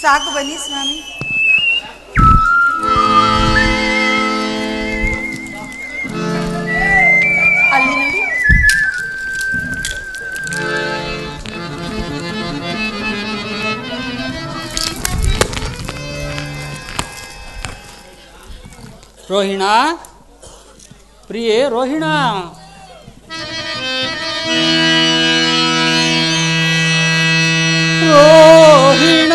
ಸಾಕು ಬನ್ನಿ ಸ್ವಾಮಿ. ಅಲ್ಲಿ ನೋಡಿ. ರೋಹಿಣ, ಪ್ರಿಯೆ ರೋಹಿಣ, ರೋಹಿಣ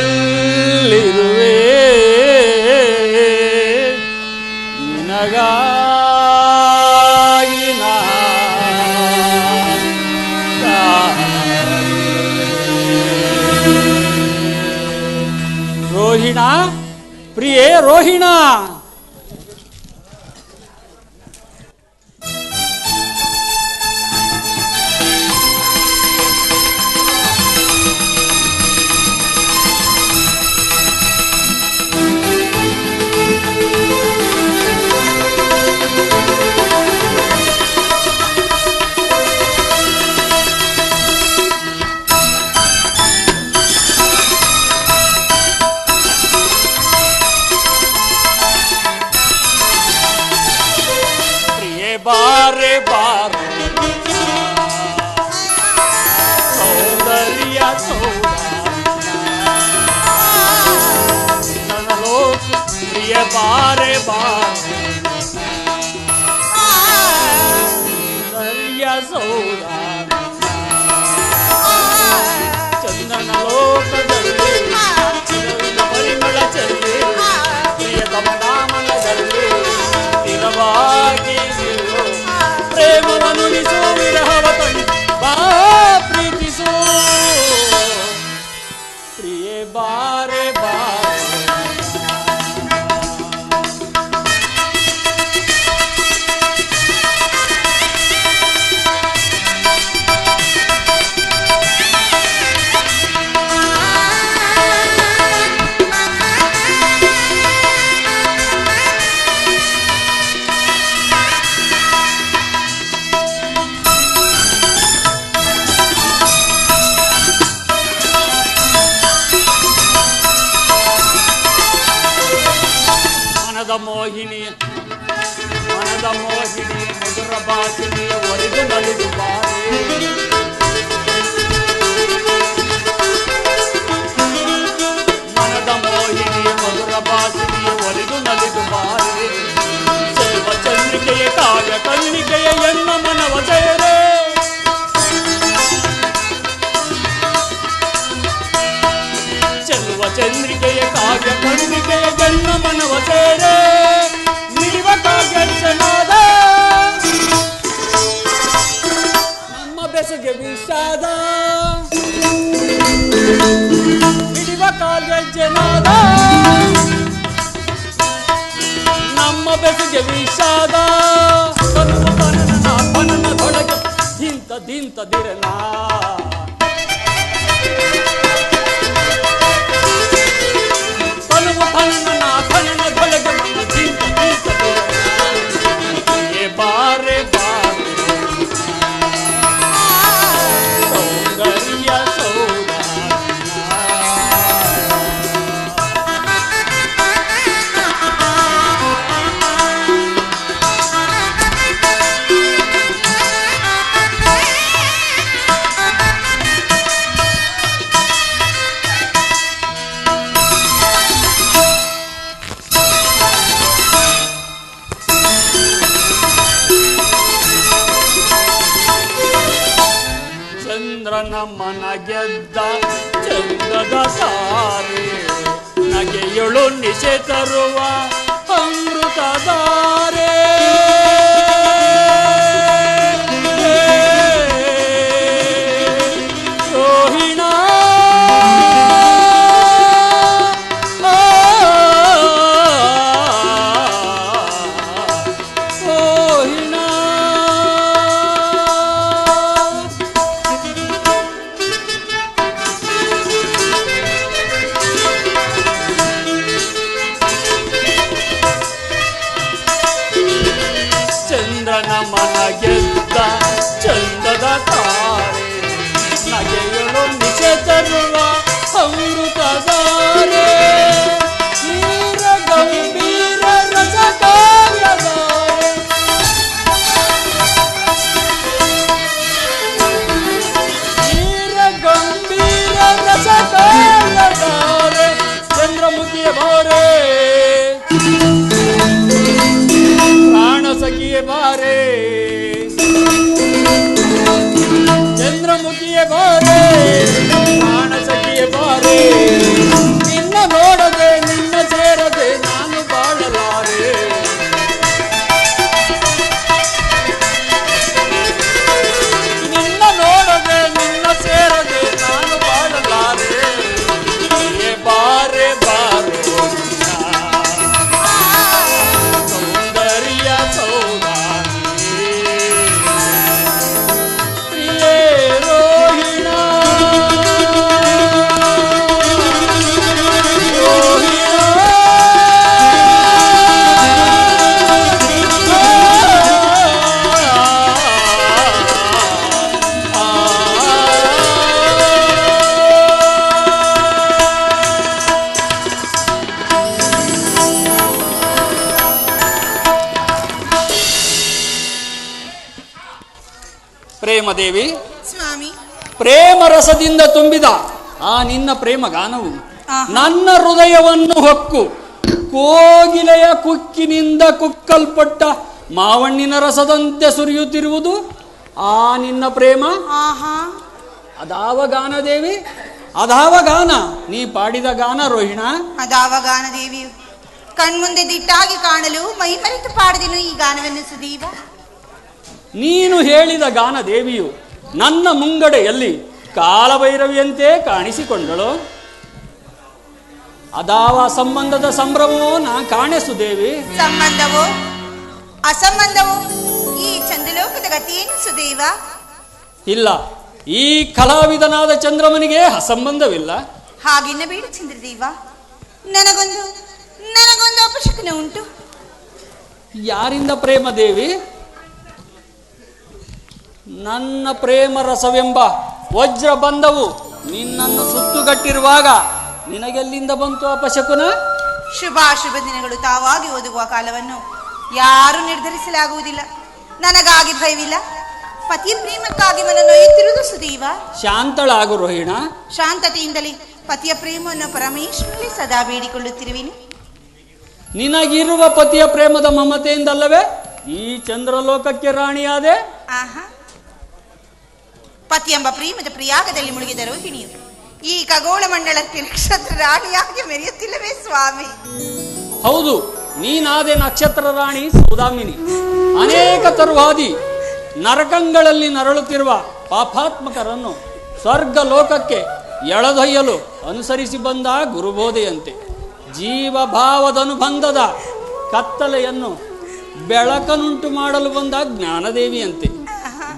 ಎಲ್ಲಿರುವೆ ನಿನಗಾಗಿ ರೋಹಿಣ, ಪ್ರಿಯೆ ರೋಹಿಣ. ಬಾರೆ ಬಾರೆ ಸೌಂದರ್ಯ ಸೌಂದರ್ಯ ಪ್ರಿಯ ಬಾರೆ ಬಾರೆ ಸೌಂದರ್ಯ ಸೌಂದರ್ಯ ಚಂದನ ಲೋಕದಲ್ಲಿ ಪರಿಮಳ ಚೆಲ್ಲಿ ಪ್ರಿಯ ತಮನಾಮನದಲ್ಲಿ ಸ್ಥಿರವಾಗಿ ಪ್ರೇಮವನ್ನು ನಿಸು ವಿರಹವ ತಂದು ಬಾ ಪ್ರೀತಿಸು ಪ್ರಿಯೆ ಬಾರೆ ಬಾರೆ. ಮನದ ಮೋಹಿನಿ ಮಧುರ ಭಾಷಿಣಿಯ ಒರೆದು ನಲಿದು ಬಾರೆ ಮನದ ಮೋಹಿನಿ ಮಧುರ ಭಾಷಿಣಿಯ ಒರೆದು ನಲಿದು ಬಾರೆ ಚೆಲುವ ಚಂದ್ರಿಕೆಯ ಕಾವ್ಯ ಕಣ್ಣಿಕೆಯ ಎನ್ನ ಮನವ ಸೇರೆ ಚೆಲುವ ಚಂದ್ರಿಕೆಯ ಕಾವ್ಯ ಕಣ್ಣಿಕೆಯ ಎನ್ನ ಮನವ ಸೇರೆ ನಿಡಿವ ಕಾವ್ಯನಾದ ನಮ್ಮ ಬೆಸಗೆ ವಿಷಾದ ನಿಡಿವ ಕಾವ್ಯನಾದ ನಮ್ಮ ಬೆಸಗೆ ವಿಷಾದ ದಿಂತ ದಿಂತ ದಿರನಾ ಚಂದ್ರನ ಮನ ಗೆದ್ದ ಚಂದದ ತಾರೆ ನಗೆಯೊಳು ನಿಶೆ ತರುವ ಅಮೃತಧಾರೆ ರೋಹಿಣ ಚಂದ್ರನ ಮನ ಗೆದ್ದ ಚಂದದ ತಾರೆ ನಗೆಯೊಳು ನಿಶೆ ತರುವ ಅಮೃತಧಾರೆ ನೀರ ಗಂಭೀರ ರಸ ಕಾವ್ಯಧಾರೆ ನೀರ ಗಂಭೀರ ರಸ ಕಾವ್ಯಧಾರೆ ಚಂದ್ರಮುಖಿಯ ಬಾರೆ ಪ್ರಾಣ ಸಖಿಯೇ ಬಾರೆ ಚಂದ್ರಮುಖಿಯೇ ಬಾರೆ ಪ್ರಾಣ ಸಖಿಯೇ ಬಾರೆ ನಿನ್ನ ನೋಡದೆ ನಿನ್ನ ಸೇರದೆ ನಾನು ಬಾಳಲಾರೆ ನಿನ್ನ ನೋಡದೆ ನಿನ್ನ ಸೇರದೆ ನಾನು ಬಾಳಲಾರೆ ಏ ಬಾರೆ ಬಾರೆ ಸೌಂದರ್ಯ ಸೌದಾರಿ ಪ್ರಿಯೇ ರೋಹಿಣ ಪ್ರೇಮದೇವಿ ಸ್ವಾಮಿ, ಪ್ರೇಮ ರಸದಿಂದ ತುಂಬಿದ ಆ ನಿನ್ನ ಪ್ರೇಮ ಗಾನವು ನನ್ನ ಹೃದಯವನ್ನು ಹೊಕ್ಕು ಕೋಗಿಲೆಯ ಕುಕ್ಕಿನಿಂದ ಕುಕ್ಕಲ್ಪಟ್ಟ ಮಾವಣ್ಣಿನ ರಸದಂತೆ ಸುರಿಯುತ್ತಿರುವುದು ಆ ನಿನ್ನ ಪ್ರೇಮ. ಅದಾವ ಗಾನ ದೇವಿ, ಅದಾವ ಗಾನ ನೀ ಪಾಡಿದ ಗಾನ ರೋಹಿಣ. ಅದಾವ ಗಾನ ದೇವಿಯು ಕಣ್ಮುಂದೆ ದಿಟ್ಟಾಗಿ ಕಾಣಲು ಮೈ ಮರೆತು ಪಾಡಿದೆನು ಈ ಗಾನವನ್ನು ಸುದೀವ. ನೀನು ಹೇಳಿದ ಗಾನ ದೇವಿಯು ನನ್ನ ಮುಂಗಡೆಯಲ್ಲಿ ಕಾಲಭೈರವಿಯಂತೆ ಕಾಣಿಸಿಕೊಂಡಳು. ಅದಾವ ಸಂಬಂಧದ ಸಂಭ್ರಮವೋ ನಾ ಕಾಣೆಸು ದೇವಿ. ಸಂಬಂಧವೋ ಅಸಂಬಂಧವೋ ಈ ಚಂದ್ರಲೋಕದ ಗತಿಯೇನು ಸುದೇವ? ಇಲ್ಲ, ಈ ಕಲಾವಿದನಾದ ಚಂದ್ರಮನಿಗೆ ಅಸಂಬಂಧವಿಲ್ಲ. ಹಾಗಿನ್ನ ಬೇಡ ಚಂದ್ರದೇವ, ನನಗೊಂದು ಅಪಶಕನ ಉಂಟು. ಯಾರಿಂದ ಪ್ರೇಮ ದೇವಿ? ನನ್ನ ಪ್ರೇಮ ರಸವೆಂಬ ವಜ್ರ ಬಂಧವು ನಿನ್ನನ್ನು ಸುತ್ತುಗಟ್ಟಿರುವಾಗ ನಿನಗೆಲ್ಲಿಂದ ಬಂತು ಅಪಶಕುನ? ಶುಭಾಶುಭ ದಿನಗಳು ತಾವಾಗಿ ಒದಗುವ ಕಾಲವನ್ನು ಯಾರು ನಿರ್ಧರಿಸಲಾಗುವುದಿಲ್ಲ. ನನಗಾಗಿ ಭಯವಿಲ್ಲ. ಪತಿಯ ಪ್ರೇಮಕ್ಕಾಗಿ ಮನನೊಯ್ಯುತ್ತಿರುವುದು ಸುದೀವ. ಶಾಂತಳಾಗು ರೋಹಿಣ. ಶಾಂತತೆಯಿಂದಲೇ ಪತಿಯ ಪ್ರೇಮವನ್ನು ಪರಮೇಶ್ವರನಲ್ಲಿ ಸದಾ ಬೇಡಿಕೊಳ್ಳುತ್ತಿರುವಿನಿ. ನಿನಗಿರುವ ಪತಿಯ ಪ್ರೇಮದ ಮಮತೆಯಿಂದಲ್ಲವೇ ಈ ಚಂದ್ರಲೋಕಕ್ಕೆ ರಾಣಿಯಾದೆ. ಆಹಾ, ಪತಿ ಎಂಬ ಪ್ರೇಮದ ಪ್ರಿಯಾಗದಲ್ಲಿ ಮುಳುಗಿದ ರೋಹಿಣಿಯು ಈ ಖಗೋಳ ಮಂಡಲಕ್ಕೆ ನಕ್ಷತ್ರ ರಾಣಿಯಾಗಿ ಮೆರೆಯುತ್ತಿಲ್ಲವೇ ಸ್ವಾಮಿ? ಹೌದು, ನೀನಾದೆ ನಕ್ಷತ್ರ ರಾಣಿ ಸೌದಾಮಿನಿ. ಅನೇಕ ತರುವಾದಿ ನರಕಗಳಲ್ಲಿ ನರಳುತ್ತಿರುವ ಪಾಪಾತ್ಮಕರನ್ನು ಸ್ವರ್ಗ ಲೋಕಕ್ಕೆ ಎಳೆದೊಯ್ಯಲು ಅನುಸರಿಸಿ ಬಂದ ಗುರುಬೋಧೆಯಂತೆ ಜೀವಭಾವದನುಬಂಧದ ಕತ್ತಲೆಯನ್ನು ಬೆಳಕನುಂಟು ಮಾಡಲು ಬಂದ ಜ್ಞಾನದೇವಿಯಂತೆ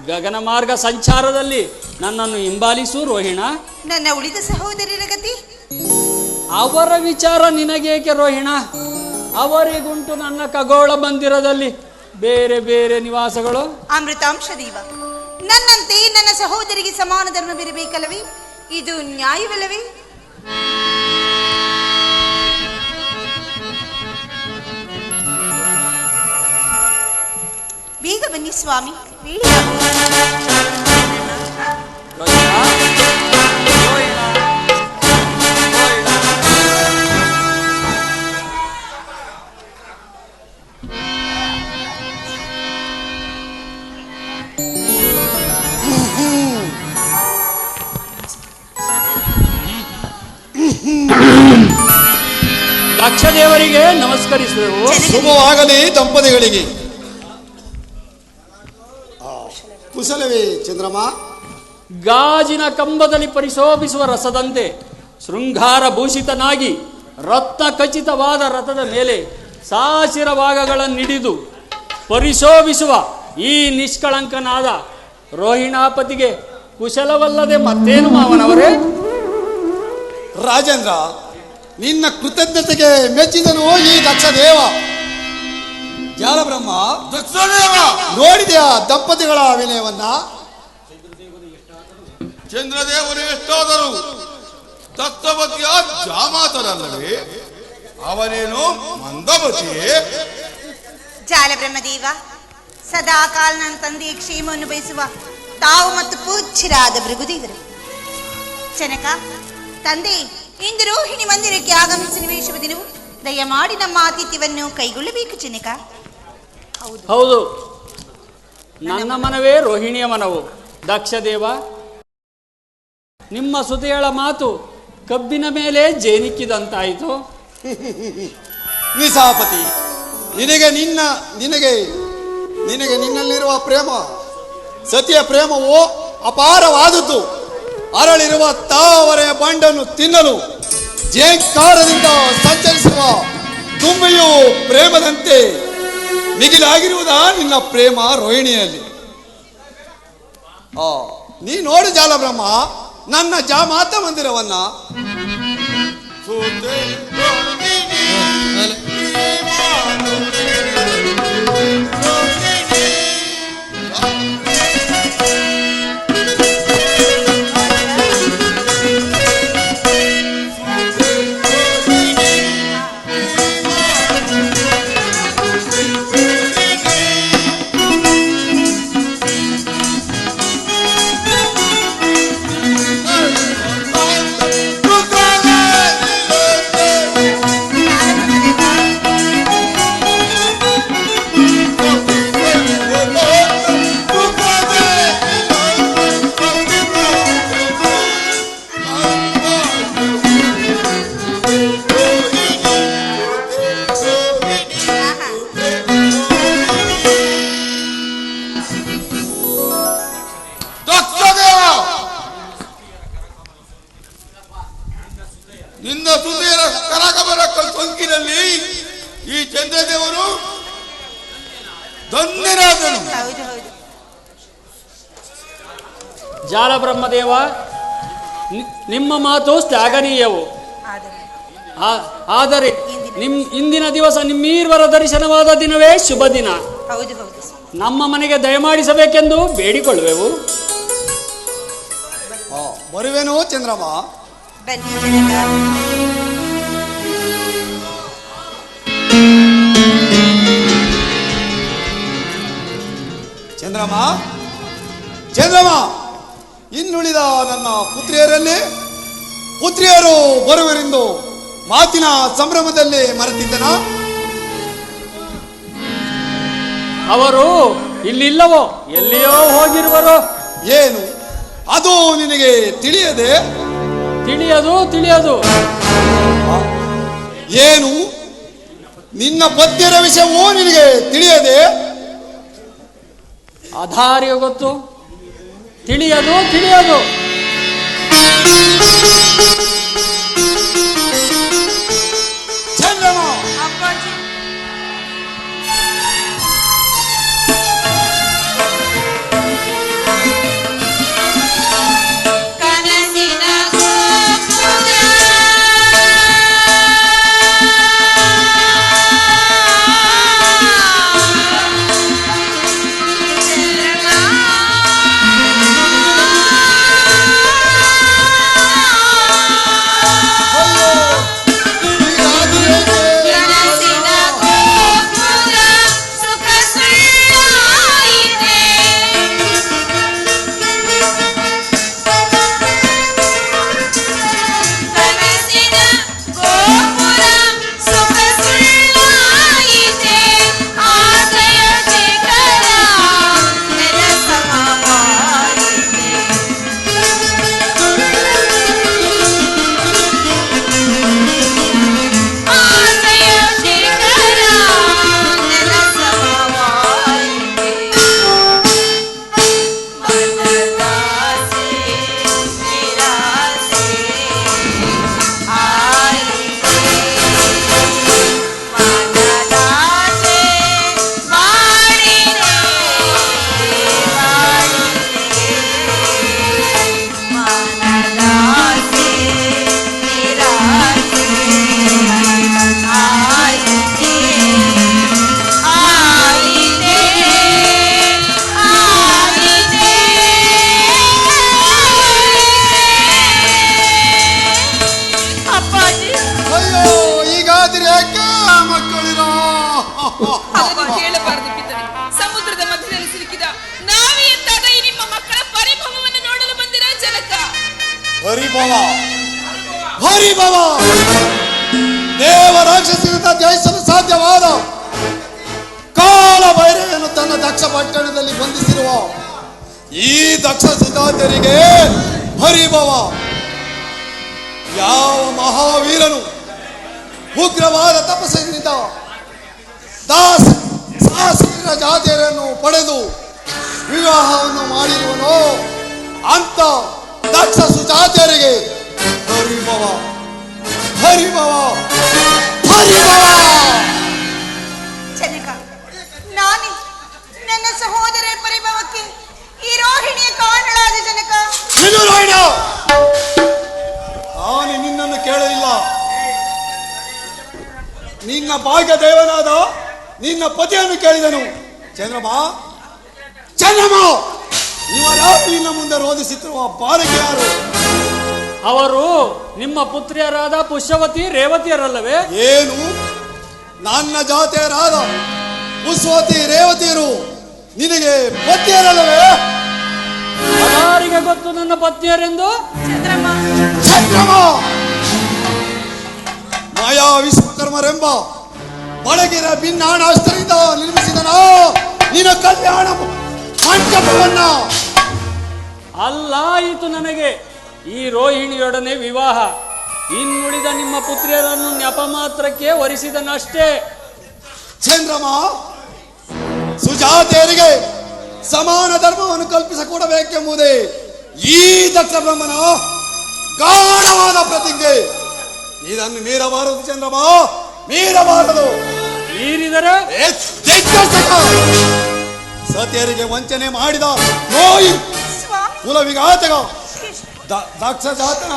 ಗಗನ ಮಾರ್ಗ ಸಂಚಾರದಲ್ಲಿ ನನ್ನನ್ನು ಹಿಂಬಾಲಿಸು ರೋಹಿಣ. ನನ್ನ ಉಳಿದ ಸಹೋದರರ ಗತಿ? ಅವರ ವಿಚಾರ ನಿನಗೇಕೆ ರೋಹಿಣ? ಅವರಿಗುಂಟು ನನ್ನ ಖಗೋಳ ಮಂದಿರದಲ್ಲಿ ಬೇರೆ ಬೇರೆ ನಿವಾಸಗಳು. ಅಮೃತಾಂಶ ದೇವ, ನನ್ನಂತೆ ನನ್ನ ಸಹೋದರಿಗೆ ಸಮಾನ ಧರ್ಮವಿರಬೇಕಲ್ಲವೇ? ಇದು ನ್ಯಾಯವಲ್ಲವೇ? ಬೇಗ ಬನ್ನಿ ಸ್ವಾಮಿ, ದಕ್ಷ ದೇವರಿಗೆ ನಮಸ್ಕರಿಸುವೆವು. ಶುಭವಾಗಲಿ ದಂಪತಿಗಳಿಗೆ. ಕುಶಲವೇ ಚಂದ್ರಮ್ಮ? ಗಾಜಿನ ಕಂಬದಲ್ಲಿ ಪರಿಶೋಭಿಸುವ ರಸದಂತೆ ಶೃಂಗಾರ ಭೂಷಿತನಾಗಿ ರತ್ನ ಖಚಿತವಾದ ರಥದ ಮೇಲೆ ಸಾಸಿರ ಭಾಗಗಳನ್ನಿಡಿದು ಪರಿಶೋಭಿಸುವ ಈ ನಿಷ್ಕಳಂಕನಾದ ರೋಹಿಣಾಪತಿಗೆ ಕುಶಲವಲ್ಲದೆ ಮತ್ತೇನು ಮಾವನವರೇ? ರಾಜೇಂದ್ರ, ನಿನ್ನ ಕೃತಜ್ಞತೆಗೆ ಮೆಚ್ಚಿದನು ಈ ದಕ್ಷ ದೇವ. ಜಾಲಬ್ರಹ್ಮ, ನೋಡಿದೆಯಾ ದಂಪತಿಗಳ ವಿನಯವನ್ನ? ಚಂದ್ರದೇವರು ಎಷ್ಟಾದರೂ ದತ್ತವತಿಯ ಜಾಮಾತರಲ್ಲವೇ? ಅವನೇನು ಮಂದಮತಿಯೇ? ಜಾಲಬ್ರಹ್ಮದೇವ, ಸದಾ ಕಾಲ ನನ್ನ ತಂದೆಯ ಕ್ಷೇಮವನ್ನು ಬಯಸುವ ತಾವು ಮತ್ತು ಪೂಜ್ಯರಾದ ಭೃಗುದೇವರು. ಜನಕ ತಂದೆ, ಇಂದು ರೋಹಿಣಿ ಮಂದಿರಕ್ಕೆ ಆಗಮಿಸಿನ ಶುಭ ದಿನವು, ದಯಮಾಡಿ ನಮ್ಮ ಆತಿಥ್ಯವನ್ನು ಕೈಗೊಳ್ಳಬೇಕು ಜನಕ. ಹೌದು, ನನ್ನ ಮನವೇ ರೋಹಿಣಿಯ ಮನವು. ದಕ್ಷ ದೇವ, ನಿಮ್ಮ ಸುತೆಯಳ ಮಾತು ಕಬ್ಬಿನ ಮೇಲೆ ಜೇನಿಕ್ಕಿದಂತಾಯಿತು. ನಿಸಾಪತಿ, ನಿನಗೆ ನಿನ್ನಲ್ಲಿರುವ ಪ್ರೇಮ, ಸತಿಯ ಪ್ರೇಮವು ಅಪಾರವಾದದ್ದು. ಅರಳಿರುವ ತಾವರೆ ಬಂಡನ್ನು ತಿನ್ನಲು ಜೇಂಕಾರದಿಂದ ಸಂಚರಿಸುವ ದುಂಬಿಯು ಪ್ರೇಮದಂತೆ ಮಿಗಿಲಾಗಿರುವುದ ನಿನ್ನ ಪ್ರೇಮ ರೋಹಿಣಿಯಲ್ಲಿ. ನೀ ನೋಡು ಜಾಲಬ್ರಹ್ಮ, ನನ್ನ ಜಾಮಾತ ಮಂದಿರವನ್ನ. ನಿನ್ನ ಸುದೀರ ಕರಗಮನ ಸೊಂಕಿನಲ್ಲಿ ಈ ಚಂದ್ರದೇವರು ಧನ್ಯರಾದನು. ಜಾಲಬ್ರಹ್ಮದೇವ, ನಿಮ್ಮ ಮಾತು ಶ್ಲಾಘನೀಯವು. ಆದರೆ ಇಂದಿನ ದಿವಸ ನಿಮ್ಮೀರ್ವರ ದರ್ಶನವಾದ ದಿನವೇ ಶುಭ ದಿನ. ನಮ್ಮ ಮನೆಗೆ ದಯಮಾಡಿಸಬೇಕೆಂದು ಬೇಡಿಕೊಳ್ಳುವೆವು. ಬರುವೆನೋ ಚಂದ್ರಮ್ಮ. ಚಂದ್ರಮ್ಮ, ಇನ್ನುಳಿದ ನನ್ನ ಪುತ್ರಿಯರು ಬರುವರೆಂದು ಮಾತಿನ ಸಂಭ್ರಮದಲ್ಲಿ ಮರೆತಿದ್ದನ? ಅವರು ಇಲ್ಲಿಲ್ಲವೋ, ಎಲ್ಲಿಯೋ ಹೋಗಿರುವರು. ಏನು ಅದು ನಿನಗೆ ತಿಳಿಯದೆ? ತಿಳಿಯದು. ಏನು ನಿನ್ನ ಪದ್ಯರ ವಿಷಯವೂ ನಿನಗೆ ತಿಳಿಯದೆ? ಆಧಾರ್ಯ ಗೊತ್ತು. ತಿಳಿಯದು. ಚಂದ್ರಮ್ಮ, ಬಾರದಿದ್ದರೆ ಸಮುದ್ರದ ಮಧ್ಯದಲ್ಲಿ ಸಿಲುಕಿದ ನಾವೇ ಎಂತಾದ ಈ ನಿಮ್ಮ ಮಕ್ಕಳ ಪರಿಭವವನ್ನು ನೋಡಲು ಬಂದಿರ ಜನಕ. ಹರಿಭವ ಹರಿಭವ ದೇವ ರಾಕ್ಷಸರಿಂದ ಜಯಿಸಲು ಸಾಧ್ಯವಾದ ಕಾಲ ಭೈರವನು ತನ್ನ ದಕ್ಷ ಪಟ್ಟಣದಲ್ಲಿ ಬಂಧಿಸಿರುವ ಈ ದಕ್ಷ ಸುತಾತರಿಗೆ ಹರಿಭವ. ಯಾವ ಮಹಾವೀರನು ಉಗ್ರವಾದ ತಪಸ್ಸಿನಿಂದ ಸಾಹಸಿಕ ಜಾತಿಯರನ್ನು ಪಡೆದು ವಿವಾಹವನ್ನು ಮಾಡಿರುವನೋ ಅಂತ ದಕ್ಷ ಸುಜಾತಿಯರಿಗೆ ಹರಿಭವ ಹರಿಭವ ಹರಿಭವ. ಜನಕ, ನಾನು ನನ್ನ ಸಹೋದರ ಪರಿಭವಕ್ಕೆ ಈ ರೋಹಿಣಿಯ ಕಾರಣಳಾದ ಜನಕ. ರೋಹಿಣ, ನಾನು ನಿನ್ನನ್ನು ಕೇಳಲಿಲ್ಲ. ನಿನ್ನ ಭಾಗ್ಯ ದೇವನಾದ ನಿನ್ನ ಪತಿಯನ್ನು ಕೇಳಿದನು. ಚಂದ್ರಮ್ಮ ಚಂದ್ರಮ್ಮ, ಇವರಾರು ನಿನ್ನ ಮುಂದೆ ರೋಧಿಸುತ್ತಿರುವ ಬಾಲಕಿ ಯಾರು? ಅವರು ನಿಮ್ಮ ಪುತ್ರಿಯರಾದ ಪುಷ್ಯವತಿ ರೇವತಿಯರಲ್ಲವೇ? ಏನು, ನನ್ನ ಜಾತಿಯರಾದ ಪುಷ್ಯವತಿ ರೇವತಿಯರು ನಿನಗೆ ಪತಿಯರಲ್ಲವೇ? ಯಾರಿಗೆ ಗೊತ್ತು ನನ್ನ ಪತ್ನಿಯರೆಂದು? ಚಂದ್ರಮ್ಮ, ಚಂದ್ರಮ್ಮ, ಮಾಯಾ ವಿಶ್ವಕರ್ಮರೆಂಬ ಬಳಗಿರ ಭಿನ್ನಾಣಾಸ್ತ್ರದಿಂದ ನಿರ್ಮಿಸಿದನ ನಿನ್ನ ಕಲ್ಯಾಣ ಮಂಟಪವನ್ನ. ಅಲ್ಲಾಯಿತು ನನಗೆ ಈ ರೋಹಿಣಿಯೊಡನೆ ವಿವಾಹ. ಇನ್ನುಳಿದ ನಿಮ್ಮ ಪುತ್ರಿಯರನ್ನು ನೆಪ ಮಾತ್ರಕ್ಕೆ ವರಿಸಿದನಷ್ಟೇ. ಚಂದ್ರಮ್ಮ, ಸುಜಾತೆಯರಿಗೆ ಸಮಾನ ಧರ್ಮವನ್ನು ಕಲ್ಪಿಸಿಕೊಡಬೇಕೆಂಬುದೇ ಈ ದಕ್ಷ ಬ್ರಹ್ಮನ ಗಾಢವಾದ ಪ್ರತಿಜ್ಞೆ. ಇದನ್ನು ಮೀರಬಾರದು ಚಂದ್ರಮ್ಮ, ಮೀರಬಾರದು. ಮೀರಿದರೆ ಸತಿಯರಿಗೆ ವಂಚನೆ ಮಾಡಿದ ನೋಯಿ ಕುಲವಿಘಾತಕ ದಕ್ಷ ಜಾತನ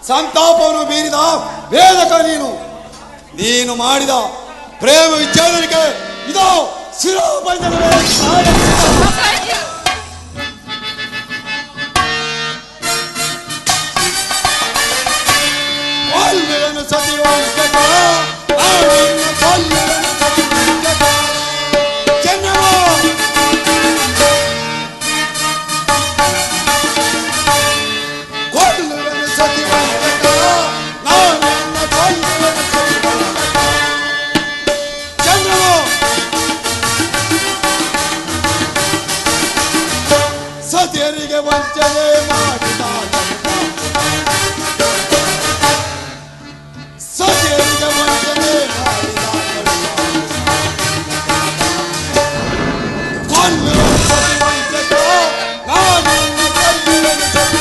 ಸಂತಾಪವನ್ನು ಮೀರಿದ ವೇದಕ ನೀನು ಮಾಡಿದ ಪ್ರೇಮ ವಿಚ್ಛೇದನಕ್ಕೆ ಇದೋ ಶಿರೋಬಂಧನವೇ. ಸತಿಯರಿಗೆ ವಂಚನೆ ಮಾಡಿದ ಸತಿಯರಿಗೆ ವಂಚನೆ ಮಾಡಿದ ಕೊಲ್ಲುವ ಸತಿ ವಂಚಕ ನಾನಿನ್ನು ಕೊಲ್ಲುವೆನು ಸತಿ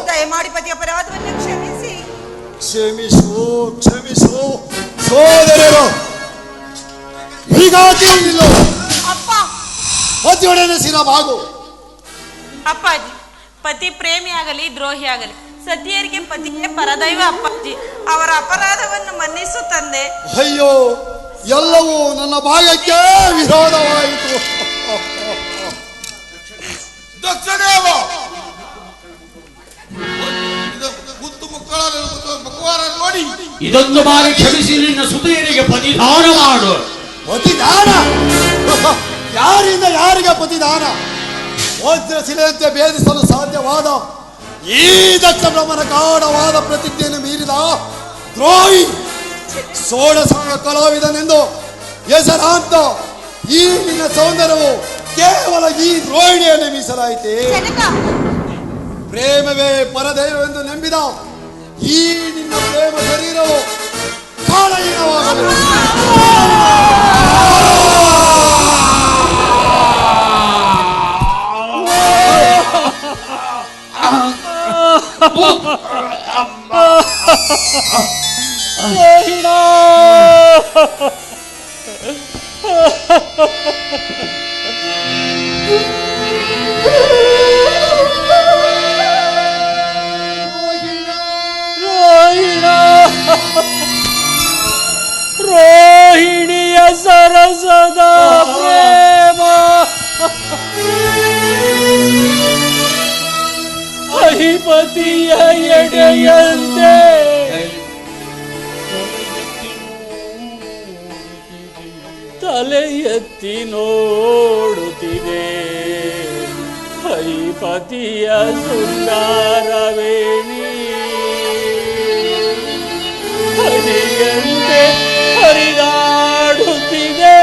ದಯಮಾಡಿ ಪತಿ ಅಪರಾಧವನ್ನು ಕ್ಷಮಿಸಿ. ಕ್ಷಮಿಸು ಕ್ಷಮಿಸು ಸೋದರರು, ಹೀಗಾಗಿ ಅಪ್ಪ ಪತಿಯೊಡನೆ ಸಿರಬಾಗು. ಅಪ್ಪಾಜಿ, ಪತಿ ಪ್ರೇಮಿಯಾಗಲಿ ದ್ರೋಹಿಯಾಗಲಿ ಸತಿಯರಿಗೆ ಪತಿಯೇ ಪರದೈವ. ಅಪ್ಪಾಜಿ, ಅವರ ಅಪರಾಧವನ್ನು ಮನ್ನಿಸು ತಂದೆ. ಅಯ್ಯೋ, ಎಲ್ಲವೂ ನನ್ನ ಭಾಗಕ್ಕೆ ವಿರೋಧವಾಯಿತು. ದಕ್ಷದೇವ ಮುತ್ತು ಮುಕ್ಕುವಾರ ನೋಡಿ ಇದೊಂದು ಬಾರಿ ಕ್ಷಮಿಸಿ ನಿನ್ನ ಸುತೆಯರಿಗೆ ಪ್ರತಿದಾನ ಮಾಡು. ಪತಿದಾನ ಯಾರಿಂದ ಯಾರಿಗೆ ಪತಿದಾನ? ವಜ್ರ ಶಿಲೆಯಂತೆ ಭೇದಿಸಲು ಸಾಧ್ಯವಾದ ಈ ದಕ್ಷ ಬ್ರಹ್ಮನ ಗಾಢವಾದ ಪ್ರತಿಜ್ಞೆಯನ್ನು ಮೀರಿದ ದ್ರೋಹಿ 16 ಕಲಾವಿದನೆಂದು ಹೆಸರಾಂತ ಈ ನಿನ್ನ ಸೌಂದರ್ಯವು ಕೇವಲ ಈ ದ್ರೋಹಿಣಿಯಲ್ಲಿ ಮೀಸಲಾಯಿತೆ. ಜನಕ, ಪ್ರೇಮವೇ ಪರದೈವವೆಂದು ನಂಬಿದ ಈ ನಿನ್ನ ಪ್ರೇಮ ಶರೀರವು ಕಾಳಹೀನವಾಗಲು ರೋಹಿಣಿಯ ಸರಸದ ಪ್ರೇಮ ಅಧಿಪತಿಯ ಎಡೆಯಂತೆ ತಲೆ ಎತ್ತಿ ನೋಡುತ್ತಿದೆ. ಅಧಿಪತಿಯ ಸುಂದರವೇಣಿ ಹರಿಯಂತೆ ಹರಿದಾಡುತ್ತಿದೆ.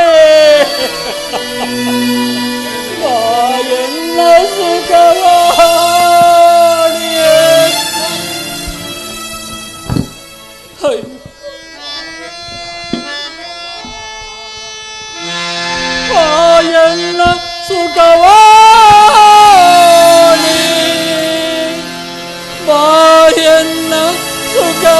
ಬಾಯೆಲ್ಲ ಸುಖವಾಡಿಯೇ ಬಾಯೆಲ್ಲ ಸುಖವಾಡಿ ಬಾಯೆಲ್ಲ ಸುಖವಾಡಿ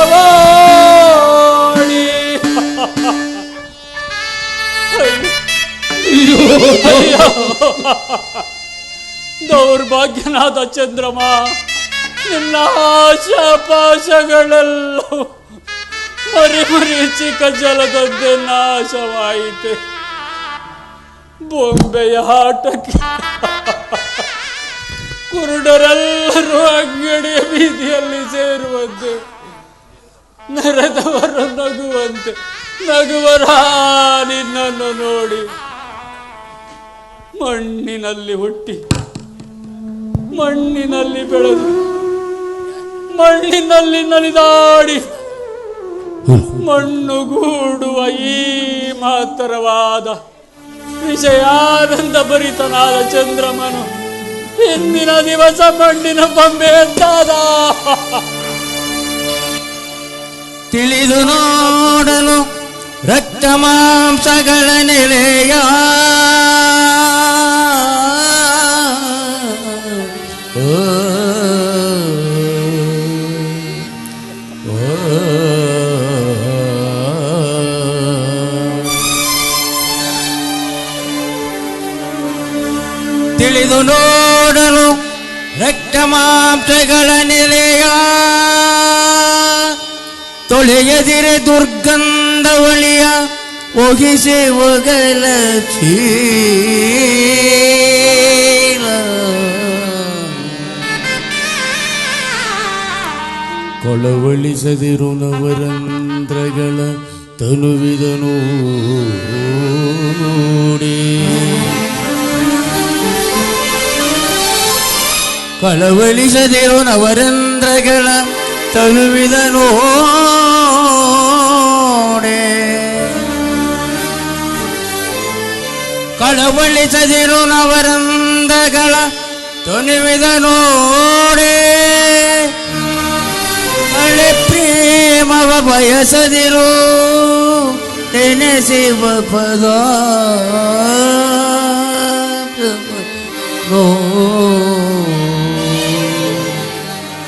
ದೌರ್ಭಾಗ್ಯನಾದ ಚಂದ್ರಮ, ನಿನ್ನ ಆಶಾಪಾಶಗಳೆಲ್ಲ ಮರಿ ಚಿಕ್ಕ ಜಲದಂತೆ ನಾಶವಾಯಿತೆ. ಬೊಂಬೆಯ ಆಟಕ್ಕೆ ಕುರುಡರೆಲ್ಲರೂ ಅಂಗಡಿಯ ಬೀದಿಯಲ್ಲಿ ಸೇರುವಂತೆ, ನೆರೆದವರು ನಗುವಂತೆ ನಗುವರ ನಿನ್ನನ್ನು ನೋಡಿ ಮಣ್ಣಿನಲ್ಲಿ ಹುಟ್ಟಿ ಮಣ್ಣಿನಲ್ಲಿ ಬೆಳೆದು ಮಣ್ಣಿನಲ್ಲಿ ನಲಿದಾಡಿ ಮಣ್ಣುಗೂಡುವ ಈ ಮಹತ್ತರವಾದ ವಿಷಯಾನಂದ ಭರಿತನಾದ ಚಂದ್ರಮನು ಇಂದಿನ ದಿವಸ ಮಣ್ಣಿನ ಬೊಂಬೆ ಎಂತಾದ. ತಿಳಿದು ನೋಡಲು ರಕ್ತ ಮಾಂಸಗಳ ನೆಲೆಯ ತಿಳಿದು ನೋಡಲು ರಕ್ತ ಮಾಂಸಗಳ ನೆಲೆಯ ತೊಳೆಯದಿರೆ ದುರ್ಗಂಧ ಒಳಿಯ ಒಗಿಸಿ ಒಗಲ ಚೀಲ ಕೊಳವಳಿಸದಿರು ನವರಂಧ್ರಗಳ ತನುವಿದನು ನೋಡಿ ಕಳವಳಿಸದಿರು ನವರಂಧ್ರಗಳ ತನುವಿದ ನೋಡೆ ಕಳವಳಿಸದಿರು ನವರಂಧ್ರಗಳ ತನುವಿದ ನೋಡೆ ಹಳೆ ಪ್ರೇಮವ ಬಯಸದಿರು ನೆನೆಸಿವ ಪದ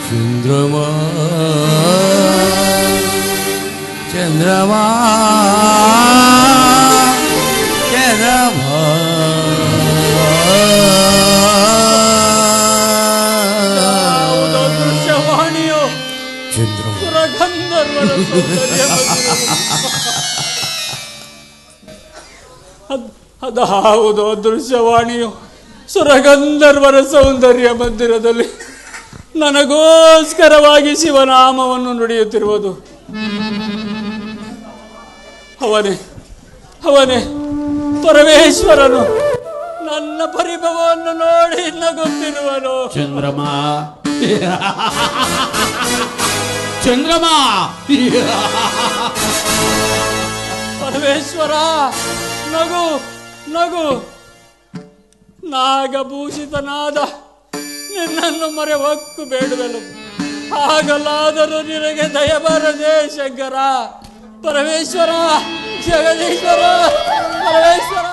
ಚಂದ್ರಮಾ ಚಂದ್ರಮಾ ಚಂದ್ರಮಾ ದೃಶ್ಯವಾಣಿಯೋ ಚಂದ್ರಮಾ ಸುರಗಂಧರ್ವರ ಸೌಂದರ್ಯ ಅದಾವುದೋ ದೃಶ್ಯವಾಣಿಯೋ ಸುರಗಂಧರ್ವರ ಸೌಂದರ್ಯ ಮಂದಿರದಲ್ಲಿ ನನಗೋಸ್ಕರವಾಗಿ ಶಿವನಾಮವನ್ನು ನುಡಿಯುತ್ತಿರುವುದು. ಅವನೇ ಅವನೇ ಪರಮೇಶ್ವರನು ನನ್ನ ಪರಿಭವವನ್ನು ನೋಡಿ ನಗುತ್ತಿರುವನು. ಚಂದ್ರಮ ಚಂದ್ರಮ ಪರಮೇಶ್ವರ ನಗು ನಗು. ನಾಗಭೂಷಿತನಾದ ನಿನ್ನನ್ನು ಮರೆವಕ್ಕು ಬೇಡುವೆನು. ಆಗಲಾದರೂ ನಿನಗೆ ದಯ ಬರದೆ ಶಂಕರ. ಪರಮೇಶ್ವರ, ಜಗದೀಶ್ವರ, ಪರಮೇಶ್ವರ.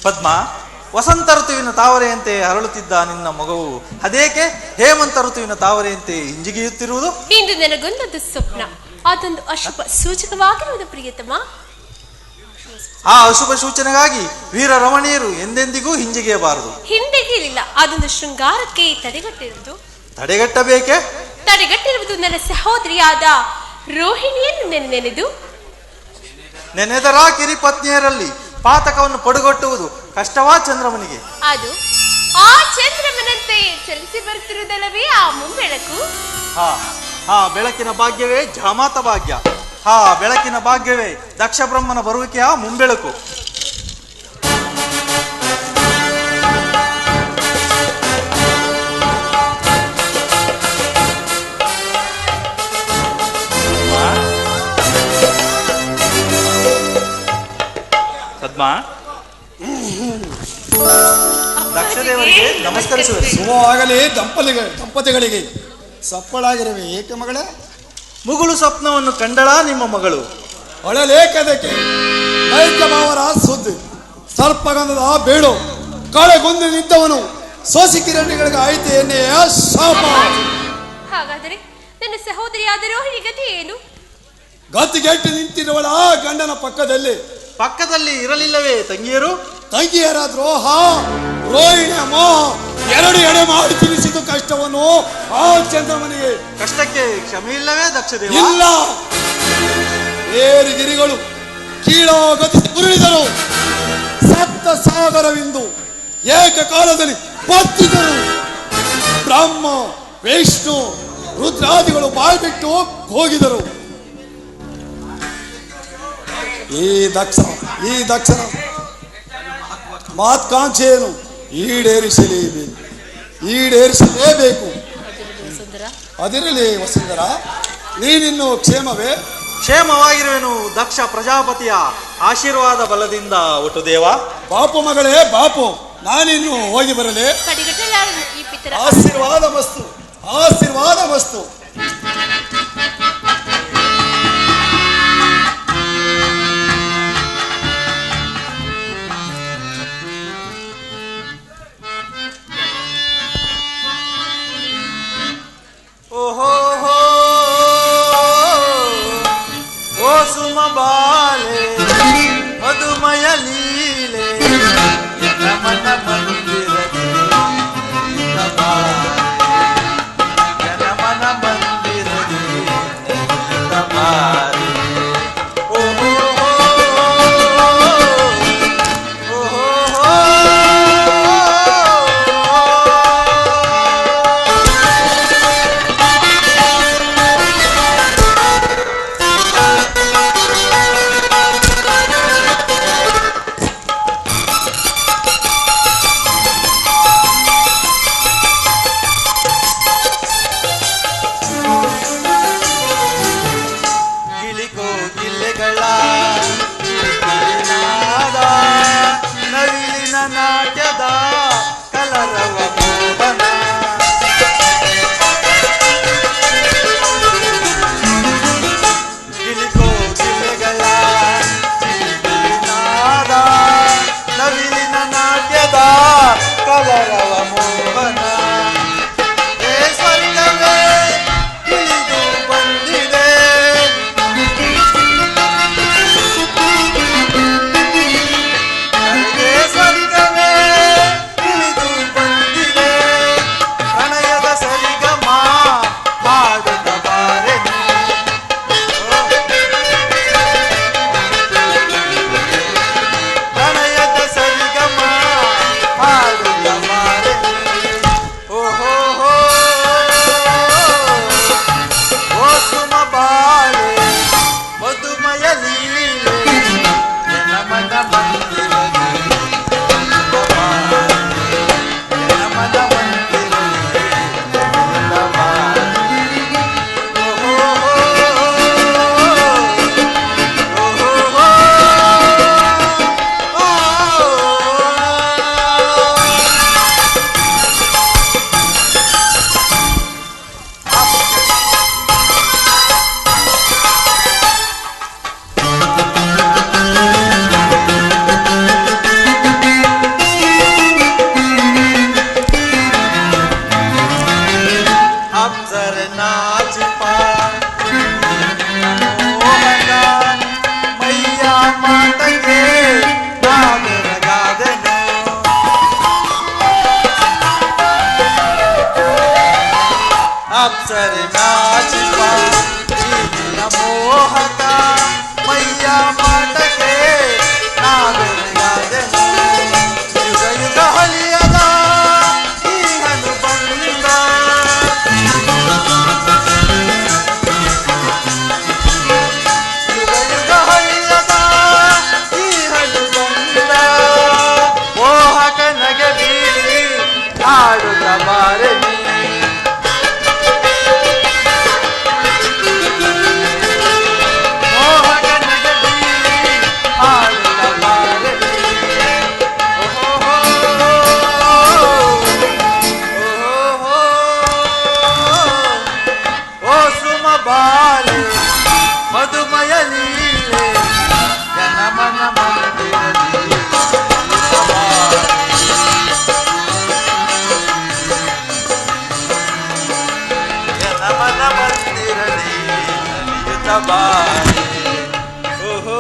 ಪದ್ಮ, ವಸಂತ ಋತುವಿನ ತಾವರೆಯಂತೆ ಅರಳುತ್ತಿದ್ದ ನಿನ್ನ ಮಗವು ಅದೇಕೆ ಹೇಮಂತ ಋತುವಿನ ತಾವರೆಯಂತೆ ಹಿಂಜಿಗಿಯುತ್ತಿರುವುದು? ಇಂದು ನನಗೊಂದೊಂದು ಸ್ವಪ್ನ, ಅದೊಂದು ಅಶುಭ ಸೂಚಕವಾಗಿರುವುದು ಪ್ರಿಯತಮ. ಆ ಅಶುಭ ಸೂಚನೆಗಾಗಿ ವೀರ ರಮಣೀಯರು ಎಂದೆಂದಿಗೂ ಹಿಂಜಿಗೆಯಬಾರದು. ಹಿಂದೆಗಿಲಿಲ್ಲ, ಅದೊಂದು ಶೃಂಗಾರಕ್ಕೆ ತಡೆಗಟ್ಟಿರುವುದು. ತಡೆಗಟ್ಟಬೇಕೆ? ತಡೆಗಟ್ಟಿರುವುದು ನನ್ನ ಸಹೋದರಿಯಾದ ರೋಹಿಣಿಯನ್ನು ನೆನೆದರ ಕಿರಿಪತ್ನಿಯರಲ್ಲಿ ಪಾತಕವನ್ನು ಪಡುಗಟ್ಟುವುದು ಕಷ್ಟವಾ ಚಂದ್ರಮನಿಗೆ? ಅದು ಆ ಚಂದ್ರಮನಂತೆ ಚಲಿಸಿ ಬರುತ್ತಿರುವುದಲ್ಲವೇ ಆ ಮುಂಬೆಳಕು. ಹಾ ಬೆಳಕಿನ ಭಾಗ್ಯವೇ ಜಾಮಾತ ಭಾಗ್ಯ. ಬೆಳಕಿನ ಭಾಗ್ಯವೇ ದಕ್ಷ ಬ್ರಹ್ಮನ ಬರುವಿಕೆಯ ಮುಂಬೆಳಕು. ಪದ್ಮಾ, ದಕ್ಷದೇವರಿಗೆ ನಮಸ್ಕರಿಸುವೆ. ಶುಭವಾಗಲಿ ದಂಪತಿಗಳಿಗೆ. ಸಪ್ಪಳಾಗಿರುವೆ ಏಕೆ ಮಗಳೇ? ಮುಗುಳು ಸ್ವಪ್ನವನ್ನು ಕಂಡಳ ನಿಮ್ಮ ಮಗಳು? ಒಳಲೇಖದಕ್ಕೆ ನೈಕ ಭಾವರ ಸುದ್ದಿ ಸರ್ಪಗಂಧದ ಬೇಡು ಕಳೆಗೊಂದು ನಿದ್ದವನು ಸೋಸಿ ಕಿರಣಿಗಳಿಗೆ ಆಯ್ತು ಎನ್ನೆಯ ಶಾಪ. ಹಾಗಾದರೆ ನನ್ನ ಸಹೋದರಿಯಾದ ರೋಹಿಣಿ ಗತಿ ಏನು? ಗತಿಗೆಟ್ಟು ನಿಂತಿರುವಳ ಗಂಡನ ಪಕ್ಕದಲ್ಲಿ ಇರಲಿಲ್ಲವೇ ತಂಗಿಯರು? ತಂಗಿಯರ ದ್ರೋಹ, ರೋಹಿಣಿಯ ಮೋಹ ಎರಡು ಎಡೆ ಮಾಡಿ ತಿಳಿಸಿದ ಕಷ್ಟವನ್ನು ಆ ಚಂದ್ರಮನಿಗೆ. ಕಷ್ಟಕ್ಕೆ ಕ್ಷಮೆ ಇಲ್ಲವೇ ದಕ್ಷದೇವ? ಇಲ್ಲ. ಏರಿಗಿರಿಗಳು ಕೀಳಾಗತಿ ಉರುಳಿದರು, ಸಪ್ತ ಸಾಗರವಿಂದು ಏಕಕಾಲದಲ್ಲಿ ಬತ್ತಿದರು. ಬ್ರಹ್ಮ, ವಿಷ್ಣು, ರುದ್ರಾದಿಗಳು ಬಾಯ್ಬಿಟ್ಟು ಹೋಗಿದರು. ಈ ದಕ್ಷನ ಮಹತ್ಕಾಂಕ್ಷೆಯನ್ನು ಈಡೇರಿಸಲೇಬೇಕು. ಅದಿರಲಿ ವಸುಂಧರ, ನೀನಿನ್ನು ಕ್ಷೇಮವೇ? ಕ್ಷೇಮವಾಗಿರುವೆನು ದಕ್ಷ ಪ್ರಜಾಪತಿಯ ಆಶೀರ್ವಾದ ಬಲದಿಂದ. ಒಟ್ಟು ದೇವ. ಬಾಪು ಮಗಳೇ ಬಾಪು, ನಾನಿನ್ನು ಹೋಗಿ ಬರಲೇ? ಆಶೀರ್ವಾದ ಮಸ್ತು. ಬಾಲೆ ಮಧುಮಯ ಲೀಲೆ ನಮನ ಮಂದಿರಕ್ಕೆ ಜನಮನ ಮಂದಿರಕ್ಕೆ ತಮಾರಿ. ಬಾರಿ ಓಹೋ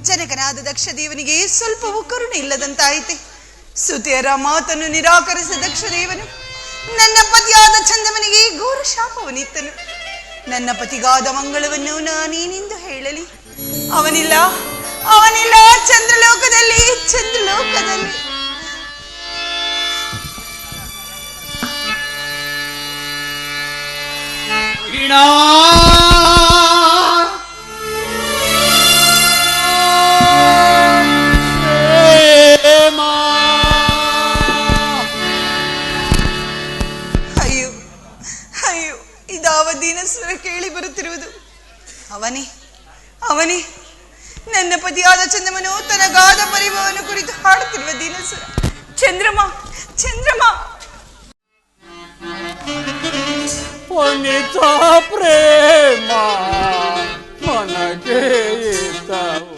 ಜನಕನಾದ ದಕ್ಷ ದೇವನಿಗೆ ಸ್ವಲ್ಪವೂ ಕರುಣೆ ಇಲ್ಲದಂತಾಯಿತೆ. ಸುತೆಯರ ಮಾತನ್ನು ನಿರಾಕರಿಸಿದ ದಕ್ಷ ದೇವನು ನನ್ನ ಪತಿಯಾದ ಚಂದ್ರಮನಿಗೆ ಘೋರ ಶಾಪವನಿತ್ತನು. ನನ್ನ ಪತಿಗಾದ ಮಂಗಳವನ್ನು ನಾನೇನೆಂದು ಹೇಳಲಿ? ಅವನಿಲ್ಲ ಅವನಿಲ್ಲ ಚಂದ್ರಲೋಕದಲ್ಲಿ ಚಂದ್ರಲೋಕದಲ್ಲಿ. ಅಯ್ಯೋ ಅಯ್ಯೋ, ಇದಾವ ದೀನಸ್ವರ ಕೇಳಿ ಬರುತ್ತಿರುವುದು. ಅವನೇ ಅವನೇ ನನ್ನ ಪತಿಯಾದ ಚಂದ್ರಮನು ತನಗಾದ ಪರಿಭವನ ಕುರಿತು ಹಾಡುತ್ತಿರುವ ದೀನಸ್ವರ. ಚಂದ್ರಮ ಚಂದ್ರಮ ಪುನಿತ ಪ್ರೇಮ ಮನಗೆ ಇದ್ದವು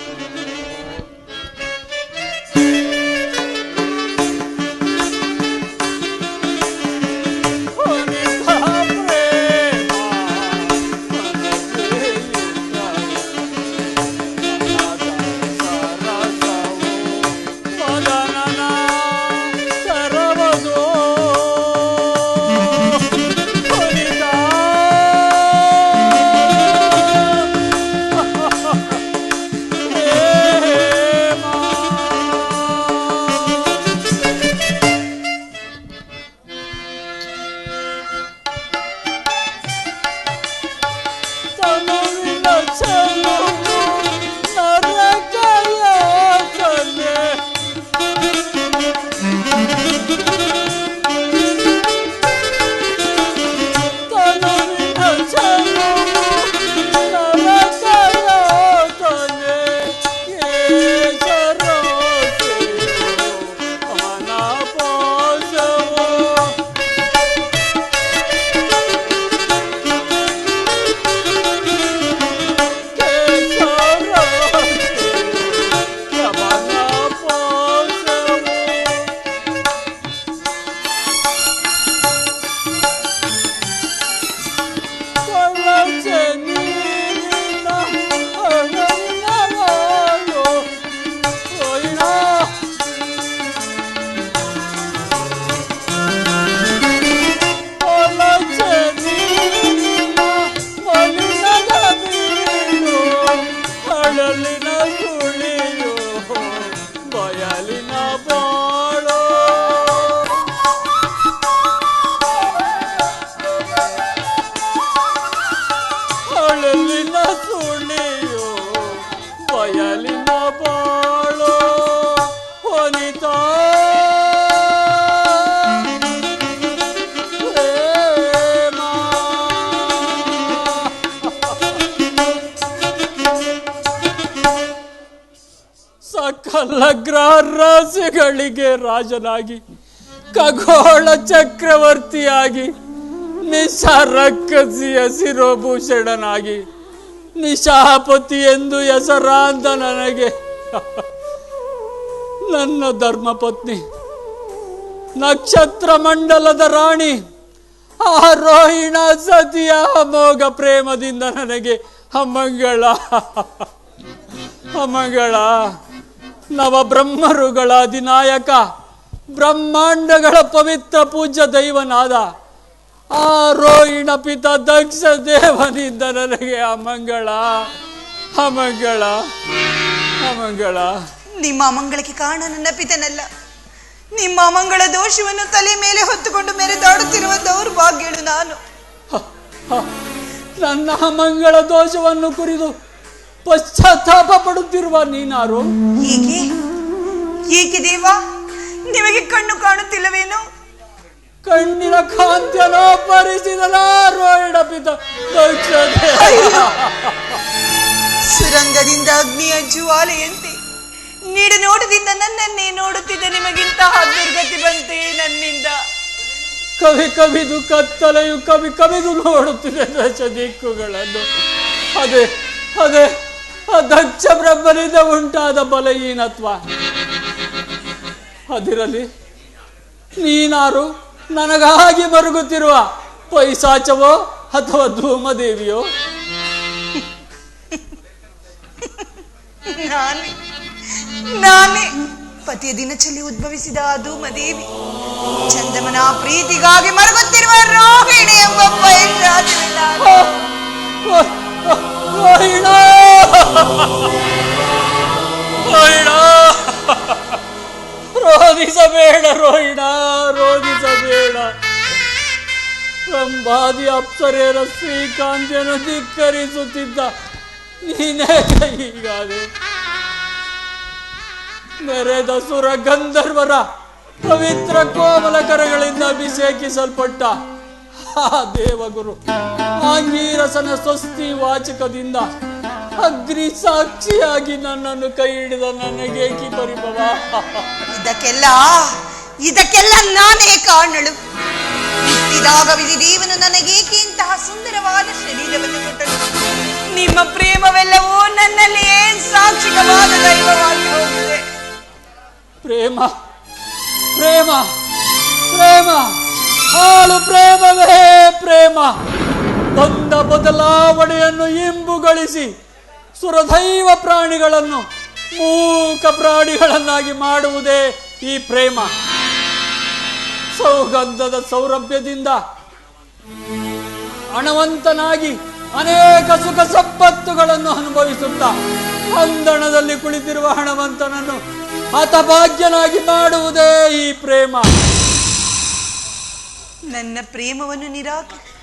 ಸಕಲ ಗ್ರಹರಾಶಿಗಳಿಗೆ ರಾಜನಾಗಿ ಖಗೋಳ ಚಕ್ರವರ್ತಿಯಾಗಿ ನಿಶಾರಕ್ಕಸಿಯ ಶಿರೋಭೂಷಣನಾಗಿ ನಿಶಾಪತಿ ಎಂದು ಹೆಸರಾಂತ ನನಗೆ ನನ್ನ ಧರ್ಮಪತ್ನಿ ನಕ್ಷತ್ರ ಮಂಡಲದ ರಾಣಿ ಆರೋಹಿಣ ಸತಿಯ ಅಮೋಘ ಪ್ರೇಮದಿಂದ ನನಗೆ ಅಮಂಗಳ ಅಮಂಗಳ ನವಬ್ರಹ್ಮರುಗಳ ಅಧಿನಾಯಕ ಬ್ರಹ್ಮಾಂಡಗಳ ಪವಿತ್ರ ಪೂಜ್ಯ ದೈವನಾದ ಆರೋಹಿಣ ಪಿತ ದಕ್ಷ ದೇವನಿಂದ ನನಗೆ ಅಮಂಗಳ ಅಮಂಗಳ ಅಮಂಗಳ. ನಿಮ್ಮ ಅಮಂಗಳಕ್ಕೆ ಕಾರಣ ನನ್ನ ಪಿತನಲ್ಲ, ನಿಮ್ಮ ಅಮಂಗಳ ದೋಷವನ್ನು ತಲೆ ಮೇಲೆ ಹೊತ್ತುಕೊಂಡು ಮೆರೆದಾಡುತ್ತಿರುವ ದೌರ್ಭಾಗ್ಯಳು ನಾನು. ನನ್ನ ಅಮಂಗಳ ದೋಷವನ್ನು ಕುರಿತು ಪಶ್ಚಾತ್ತಾಪ ಪಡುತ್ತಿರುವ ನೀನಾರು? ಏಕೆ ಏಕೆ ದೇವ, ನಿಮಗೆ ಕಣ್ಣು ಕಾಣುತ್ತಿಲ್ಲವೇನು? ಕಣ್ಣಿನ ಕಾಂತಿಯನ್ನು ಪರಿಸಿದಲಾರೋಹಿಣ ಪಿತ ದಕ್ಷ ದೇವ. ಸುರಂಗದಿಂದ ಅಗ್ನಿಯ ಜ್ವಾಲೆಯಂತೆ ನೀಡ ನೋಟದಿಂದ ನನ್ನನ್ನೇ ನೋಡುತ್ತಿದ್ದ ನಿಮಗಿಂತಹ ದುರ್ಗತಿ ಬಂತೆ ನನ್ನಿಂದ. ಕವಿ ಕವಿದು ಕತ್ತಲೆಯು ಕವಿ ಕವಿದು ನೋಡುತ್ತಿದೆ ದಶ ದಿಕ್ಕುಗಳನ್ನು. ಅದೇ ಅದೇ ದಕ್ಷ ಬ್ರಹ್ಮನಿಂದ ಉಂಟಾದ ಬಲಹೀನತ್ವ. ಅದಿರಲಿ, ನೀನಾರು ನನಗಾಗಿ ಮರುಗುತ್ತಿರುವ ಪೈಸಾಚವೋ ಅಥವಾ ಧೂಮದೇವಿಯೋ? ನಾನೇ ಪತಿಯ ದಿನಚಲ್ಲಿ ಉದ್ಭವಿಸಿದ ಧೂಮದೇವಿ, ಚಂದಮನ ಪ್ರೀತಿಗಾಗಿ ಮರುಗುತ್ತಿರುವ ರೋಹಿಣಿ ಎಂಬ ಪೈಶಾಚಿಲ್ಲ. ರೋಧಿಸಬೇಡ ರೋಹಿಣ, ರೋಧಿಸಬೇಡ. ರಂಭಾದಿ ಅಪ್ಸರೆಯರ ಶ್ರೀಕಾಂತಿಯನ್ನು ಧಿಕ್ಕರಿಸುತ್ತಿದ್ದ ನೀನೇಕೆ ಹೀಗಾದೆ? ಮೆರೆದ ಸುರ ಗಂಧರ್ವರ ಪವಿತ್ರ ಕೋಮಲ ಕರಗಳಿಂದ ಅಭಿಷೇಕಿಸಲ್ಪಟ್ಟ ಆ ದೇವಗುರು ಆಂಗೀರಸನ ಸ್ವಸ್ತಿ ವಾಚಕದಿಂದ ಅಗ್ನಿ ಸಾಕ್ಷಿಯಾಗಿ ನನ್ನನ್ನು ಕೈ ಹಿಡಿದ ನನಗೇಕಿ ಪರಿಭವ? ಇದಕ್ಕೆಲ್ಲ ನಾನೇ ಕಾರಣಳು. ಹುಟ್ಟಿದಾಗ ವಿಧಿದೇವನು ನನಗೇಕೆ ಇಂತಹ ಸುಂದರವಾದ ಶರೀರವನ್ನು ಕೊಟ್ಟನು? ನಿಮ್ಮ ಪ್ರೇಮವೆಲ್ಲವೂ ನನ್ನಲ್ಲಿ ಸಾಕ್ಷಿಕವಾದ ದೈವವಾಗಿ ಹೋಗಿದೆ. ಪ್ರೇಮ ಪ್ರೇಮ ಪ್ರೇಮ, ಹಾಳು ಪ್ರೇಮವೇ ಪ್ರೇಮ. ಬಂದ ಬದಲಾವಣೆಯನ್ನು ಇಂಬುಗಳಿಸಿ ಸುರದೈವ ಪ್ರಾಣಿಗಳನ್ನು ಮೂಕ ಪ್ರಾಣಿಗಳನ್ನಾಗಿ ಮಾಡುವುದೇ ಈ ಪ್ರೇಮ. ಸೌಗಂಧದ ಸೌರಭ್ಯದಿಂದ ಹಣವಂತನಾಗಿ ಅನೇಕ ಸುಖ ಸಂಪತ್ತುಗಳನ್ನು ಅನುಭವಿಸುತ್ತಾ ಅಂದಣದಲ್ಲಿ ಕುಳಿತಿರುವ ಹಣವಂತನನ್ನು ಹತಭಾಗ್ಯನಾಗಿ ಮಾಡುವುದೇ ಈ ಪ್ರೇಮ. ನನ್ನ ಪ್ರೇಮವನ್ನು ನಿರಾಕರಿಸಿ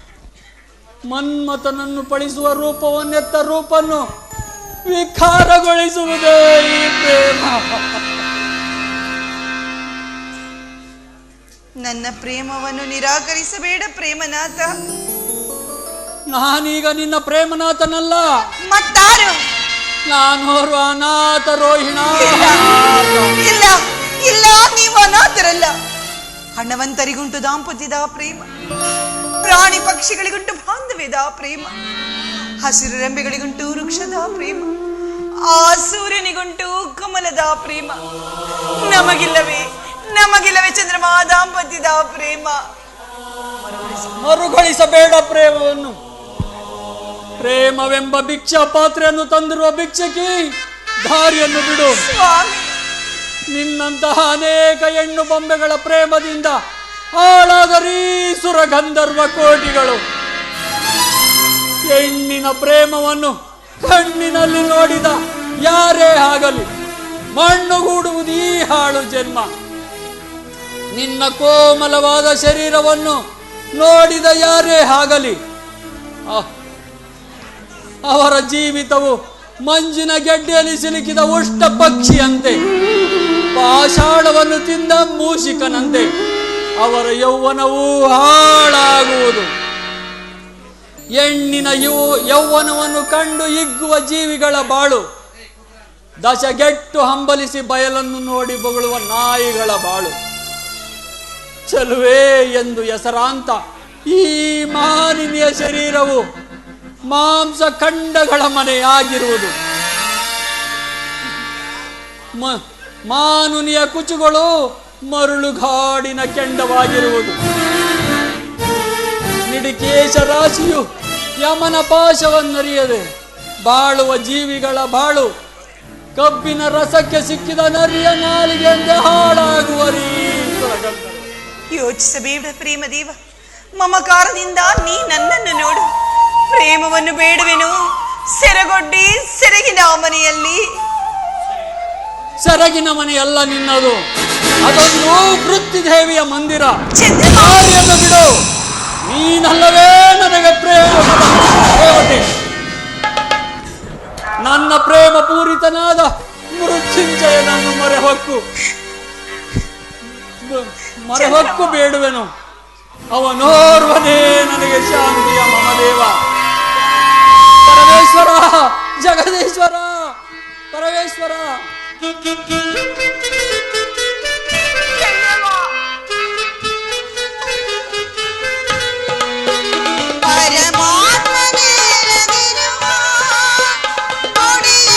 ಮನ್ಮಥನನ್ನು ಪಡಿಸುವ ರೂಪವನ್ನೆತ್ತ ರೂಪನ್ನು ವಿಕಾರಗೊಳಿಸುವುದೇ ಈ ಪ್ರೇಮ. ನನ್ನ ಪ್ರೇಮವನ್ನು ನಿರಾಕರಿಸಬೇಡ ಪ್ರೇಮನಾಥ. ನಾನೀಗ ನಿನ್ನ ಪ್ರೇಮನಾಥನಲ್ಲ, ಮತ್ತಾರು? ನಾನೋರ್ವ ಅನಾಥ ರೋಹಿಣ. ಇಲ್ಲ ಇಲ್ಲ, ನೀವು ಅನಾಥರಲ್ಲ. ಹಣವಂತರಿಗುಂಟು ದಾಂಪತ್ಯದ ಪ್ರೇಮ, ಪ್ರಾಣಿ ಪಕ್ಷಿಗಳಿಗುಂಟು ಬಾಂಧವ್ಯದ ಪ್ರೇಮ, ಹಸಿರು ರೆಂಬೆಗಳಿಗುಂಟು ವೃಕ್ಷದ ಪ್ರೇಮ, ಆ ಸೂರ್ಯನಿಗುಂಟು ಕಮಲದ ಪ್ರೇಮ. ನಮಗಿಲ್ಲವೇ ಚಂದ್ರಮ ದಾಂಪತ್ಯದ ಪ್ರೇಮ? ಮರುಗಳಿಸಬೇಡ ಪ್ರೇಮವನ್ನು. ಪ್ರೇಮವೆಂಬ ಭಿಕ್ಷಾ ಪಾತ್ರೆಯನ್ನು ತಂದಿರುವ ಭಿಕ್ಷಕಿ, ದಾರಿಯನ್ನು ಬಿಡು. ನಿನ್ನಂತಹ ಅನೇಕ ಹೆಣ್ಣು ಬೊಂಬೆಗಳ ಪ್ರೇಮದಿಂದ ಹಾಳಾದರೀ ಸುರಗಂಧರ್ವ ಕೋಟಿಗಳು. ಹೆಣ್ಣಿನ ಪ್ರೇಮವನ್ನು ಕಣ್ಣಿನಲ್ಲಿ ನೋಡಿದ ಯಾರೇ ಆಗಲಿ ಮಣ್ಣುಗೂಡುವುದು ಈ ಹಾಳು ಜನ್ಮ. ನಿನ್ನ ಕೋಮಲವಾದ ಶರೀರವನ್ನು ನೋಡಿದ ಯಾರೇ ಆಗಲಿ ಅವರ ಜೀವಿತವು ಮಂಜಿನ ಗೆಡ್ಡೆಯಲ್ಲಿ ಸಿಲುಕಿದ ಉಷ್ಟ ಪಕ್ಷಿಯಂತೆ, ಪಾಷಾಣವನ್ನು ತಿಂದ ಮೂಷಿಕನಂತೆ ಅವರ ಯೌವನವೂ ಹಾಳಾಗುವುದು. ಹೆಣ್ಣಿನ ಯೌವನವನ್ನು ಕಂಡು ಹಿಗ್ಗುವ ಜೀವಿಗಳ ಬಾಳು ದಶಗೆಟ್ಟು ಹಂಬಲಿಸಿ ಬಯಲನ್ನು ನೋಡಿ ಬೊಗಳುವ ನಾಯಿಗಳ ಬಾಳು. ಚಲುವೆ ಎಂದು ಹೆಸರಾಂತ ಈ ಮಾನಿನಿಯ ಶರೀರವು ಮಾಂಸ ಖಂಡಗಳ ಮನೆಯಾಗಿರುವುದು. ಮಾನುನಿಯ ಕುಚುಗಳು ಮರುಳುಗಾಡಿನ ಕೆಂಡವಾಗಿರುವುದು. ನಿಡಿಕೇಶ ರಾಶಿಯು ಯಮನ ಪಾಶವನ್ನರಿಯದೆ ಬಾಳುವ ಜೀವಿಗಳ ಬಾಳು ಕಬ್ಬಿನ ರಸಕ್ಕೆ ಸಿಕ್ಕಿದ ನರಿಯ ನಾಲಿಗೆಯಂತೆ ಹಾಳಾಗುವ ರೀತಿ. ಯೋಚಿಸಬೇಡ ಪ್ರೇಮದೇವ, ಮಮಕಾರದಿಂದ ನೀ ನನ್ನನ್ನು ನೋಡು. ಪ್ರೇಮವನ್ನು ಬೇಡುವೆನು ಸೆರಗೊಡ್ಡಿ ಸೆರಗಿನ ಮನೆಯಲ್ಲಿ. ಸೆರಗಿನ ಮನೆಯಲ್ಲ ನಿನ್ನದು, ಅದೊಂದು ವೃತ್ತಿದೇವಿಯ ಮಂದಿರ. ದಾರಿಯನ್ನು ಬಿಡು. ನೀನಲ್ಲವೇ ನನಗೆ ಪ್ರೇಮತೆ. ನನ್ನ ಪ್ರೇಮ ಪೂರಿತನಾದ ಮೃತ್ಯುಂಜಯನನ್ನು ಮರೆಹೊಕ್ಕು ಬೇಡುವೆನು. ಅವನೋರ್ವನೇ ನನಗೆ ಶಾಂತಿಯ ಮಮದೇವ. ಪರಮೇಶ್ವರ, ಜಗದೀಶ್ವರ, ಪರಮೇಶ್ವರ. ಪರಮಾತ್ಮನೇ ಕೊಡಿಯ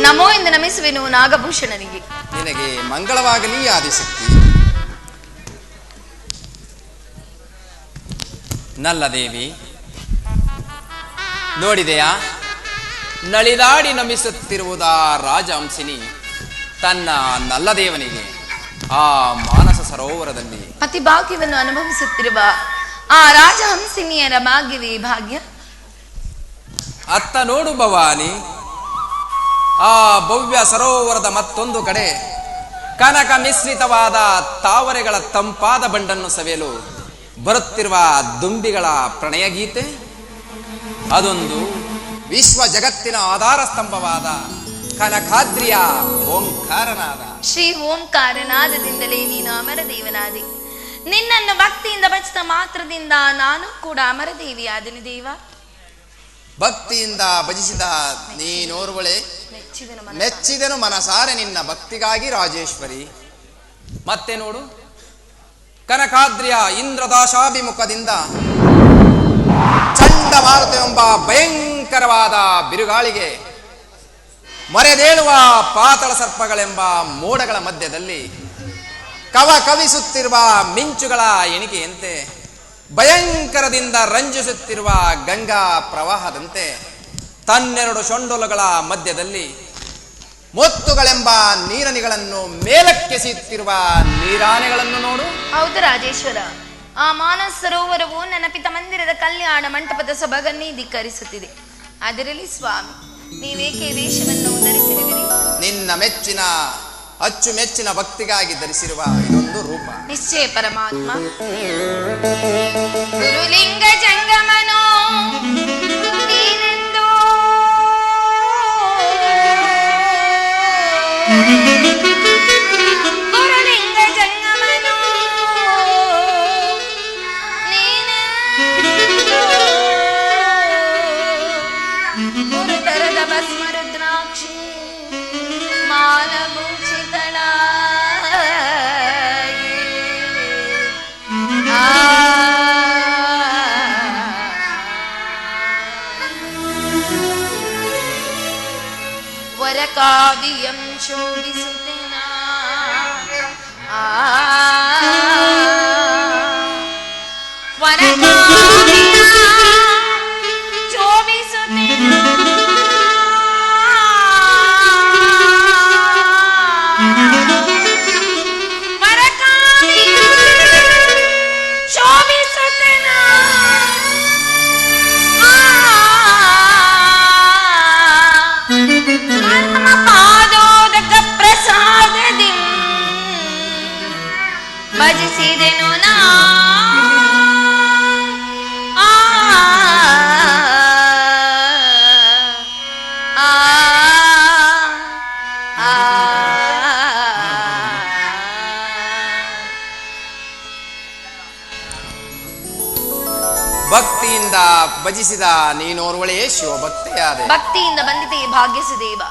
ನಮೋ ಎಂದು ನಮಿಸುವೆನು ನಾಗಭೂಷಣನಿಗೆ. ನಿನಗೆ ಮಂಗಳವಾಗಲಿ ಆದಿಶಕ್ತಿ. ನಲ್ಲ ದೇವಿ, ನೋಡಿದೆಯಾ ನಳಿದಾಡಿ ನಮಿಸುತ್ತಿರುವುದ ರಾಜಹಂಸಿನಿ ತನ್ನ ನಲ್ಲದೇವನಿಗೆ ಆ ಮಾನಸ ಸರೋವರದಲ್ಲಿ ಅತಿ ಭಾಗ್ಯವನ್ನು ಅನುಭವಿಸುತ್ತಿರುವ ಆ ರಾಜಹಂಸಿನಿಯರ ಭಾಗ್ಯವೇ ಭಾಗ್ಯ. ಅತ್ತ ನೋಡು ಭವಾನಿ, ಆ ಭವ್ಯ ಸರೋವರದ ಮತ್ತೊಂದು ಕಡೆ ಕನಕ ಮಿಶ್ರಿತವಾದ ತಾವರೆಗಳ ತಂಪಾದ ಬಂಡನ್ನು ಸವೆಯಲು ಬರುತ್ತಿರುವ ದುಂಬಿಗಳ ಪ್ರಣಯ ಗೀತೆ. ಅದೊಂದು ವಿಶ್ವ ಜಗತ್ತಿನ ಆಧಾರ ಸ್ತಂಭವಾದ ಕನಕಾದ್ರಿಯ ಓಂಕಾರನಾದ. ಶ್ರೀ ಓಂಕಾರನಾದದಿಂದಲೇ ನೀನು ಅಮರದೇವನಾದೆ. ನಿನ್ನನ್ನು ಭಕ್ತಿಯಿಂದ ಭಜಿಸಿದ ಮಾತ್ರದಿಂದ ನಾನು ಕೂಡ ಅಮರದೇವಿಯಾದೆನು ದೇವ. ಭಕ್ತಿಯಿಂದ ಭಜಿಸಿದ ನೀನೋರ್ವಳೆ ಮೆಚ್ಚಿದನು ಮನಸಾರೆ ನಿನ್ನ ಭಕ್ತಿಗಾಗಿ ರಾಜೇಶ್ವರಿ. ಮತ್ತೆ ನೋಡು, ಕನಕಾದ್ರಿಯ ಇಂದ್ರದಾಶಾಭಿಮುಖದಿಂದ ಚಂಡಮಾರುತವೆಂಬ ಭಯಂಕರವಾದ ಬಿರುಗಾಳಿಗೆ ಮರೆದೇಳುವ ಪಾತಾಳ ಸರ್ಪಗಳೆಂಬ ಮೋಡಗಳ ಮಧ್ಯದಲ್ಲಿ ಕವಿಸುತ್ತಿರುವ ಮಿಂಚುಗಳ ಎಣಿಕೆಯಂತೆ, ಭಯಂಕರದಿಂದ ರಂಜಿಸುತ್ತಿರುವ ಗಂಗಾ ಪ್ರವಾಹದಂತೆ ತನ್ನೆರಡು ಶೊಂಡೋಲಗಳ ಮಧ್ಯದಲ್ಲಿ ಮುತ್ತುಗಳೆಂಬ ನೀರನಿಗಳನ್ನು ಮೇಲಕ್ಕೆಸೆಯುತ್ತಿರುವ ನೀರಾನೆಗಳನ್ನು ನೋಡು. ಹೌದು ರಾಜೇಶ್ವರ, ಆ ಮಾನಸ ಸರೋವರವು ನನ್ನ ಪಿತ ಮಂದಿರದ ಕಲ್ಯಾಣ ಮಂಟಪದ ಸೊಬಗನ್ನೇ ಧಿಕ್ಕರಿಸುತ್ತಿದೆ. ಅದರಲ್ಲಿ ಸ್ವಾಮಿ, ನೀವೇಕೆ ವೇಷವನ್ನು ಧರಿಸಿರುವಿರಿ? ನಿನ್ನ ಮೆಚ್ಚಿನ ಅಚ್ಚುಮೆಚ್ಚಿನ ಭಕ್ತಿಗಾಗಿ ಧರಿಸಿರುವ ಇದೊಂದು ರೂಪ. ನಿಶ್ಚಯ ಪರಮಾತ್ಮ. ಗುರುಲಿಂಗ ಜಂಗಮನೋ ನೀನೆಂದು ಗುರುಲಿಂಗ ಜಂಗಮನೋ ನೀನೆಂದು ಗುರುತರದ ಭಸ್ಮ ರುದ್ರಾಕ್ಷಿ ಮಾಲಭೂಷಿತಳ ವರಕಾವ್ಯಂ ಶೋಭಿಸುತ್ತೇನ ವರಕಾವ್ಯ ಶೋಭಿಸುತ್ತೇನ ಪಾದೋದಕ ಪ್ರಸಾದದಿ ಭಜಿಸಿದೆನು ನಾ. ಭಕ್ತಿಯಿಂದ ಭಜಿಸಿದ ನೀನೋರ್ವಳೆಯೇ ಶಿವಭಕ್ತಿಯಾದೆ. ಭಕ್ತಿಯಿಂದ ಬಂದಿದೆ ಭಾಗ್ಯಸುದೇವ.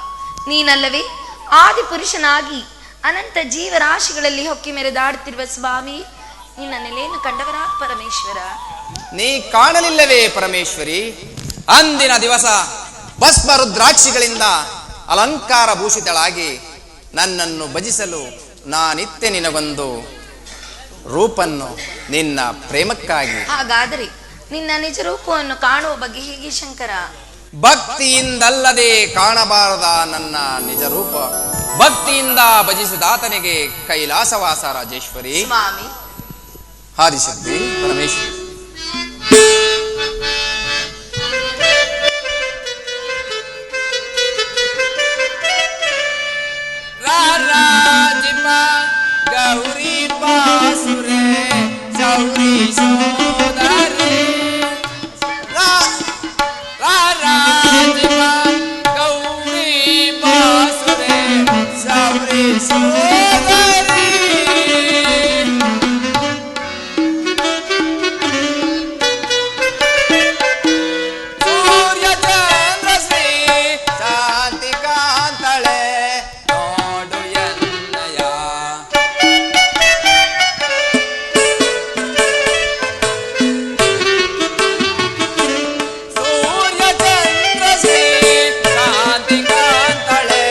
ನೀನಲ್ಲವೇ ಆದಿ ಪುರುಷನಾಗಿ ಅನಂತ ಜೀವರಾಶಿಗಳಲ್ಲಿ ಹೊಕ್ಕಿ ಮೆರೆದಾಡುತ್ತಿರುವ ಸ್ವಾಮಿ, ನಿನ್ನ ನೆಲೆಯನ್ನು ಕಂಡವರ ಪರಮೇಶ್ವರ. ನೀ ಕಾಣಲಿಲ್ಲವೇ ಪರಮೇಶ್ವರಿ? ಅಂದಿನ ದಿವಸ ಭಸ್ಮ ರುದ್ರಾಕ್ಷಿಗಳಿಂದ ಅಲಂಕಾರ ಭೂಷಿತಳಾಗಿ ನನ್ನನ್ನು ಭಜಿಸಲು ನಾನಿತ್ತೆ ನಿನಗೊಂದು ರೂಪನ್ನು ನಿನ್ನ ಪ್ರೇಮಕ್ಕಾಗಿ. ಹಾಗಾದರೆ ನಿನ್ನ ನಿಜ ರೂಪವನ್ನು ಕಾಣುವ ಬಗ್ಗೆ ಹೇಗೆ ಶಂಕರ? ಭಕ್ತಿಯಿಂದಲ್ಲದೆ ಕಾಣಬಾರದ ನನ್ನ ನಿಜ ರೂಪ, ಭಕ್ತಿಯಿಂದ ಭಜಿಸಿದಾತನಿಗೆ ಕೈಲಾಸವಾಸ ರಾಜೇಶ್ವರಿ. ಸ್ವಾಮಿ, ಆದಿಶಕ್ತಿ ಪರಮೇಶ್ವರಿ. ಗೌರಿ ಬಾಸುರೆ ಗೌರಿ ಸೋದರಿ ಗೌರಿ ಬಾಸುರೆ ಗೌರಿ ಸೋದರಿ ಸೂರ್ಯ ಚಂದ್ರ ಶ್ರೀ ಶಾಂತಿ ಕಾಂತಳೆ ನೋಡು ಎನ್ನಯ. ಸೂರ್ಯ ಚಂದ್ರ ಶ್ರೀ ಶಾಂತಿ ಕಾಂತಳೆ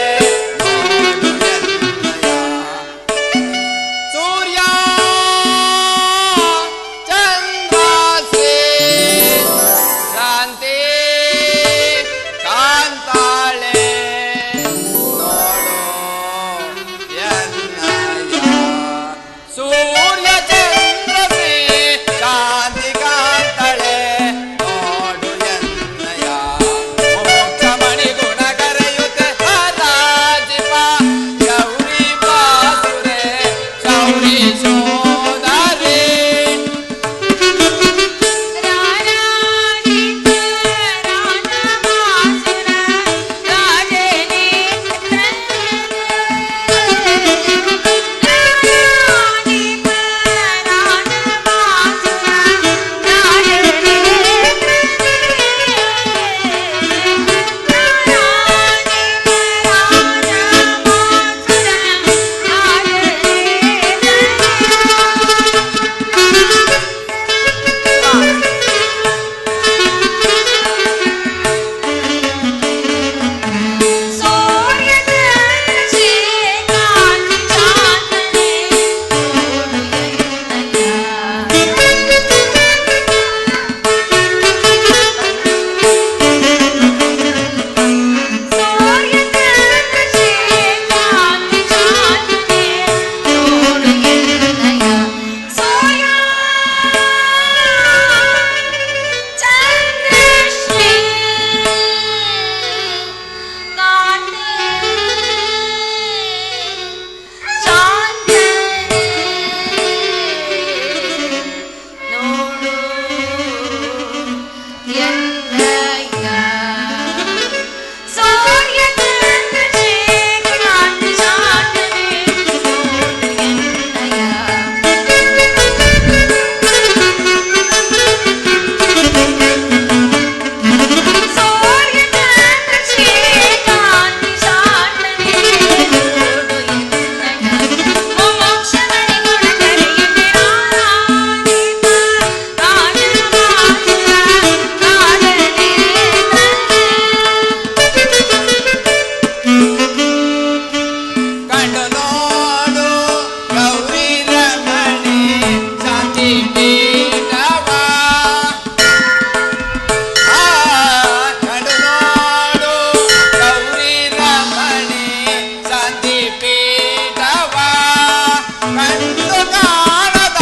ಕಾಣದ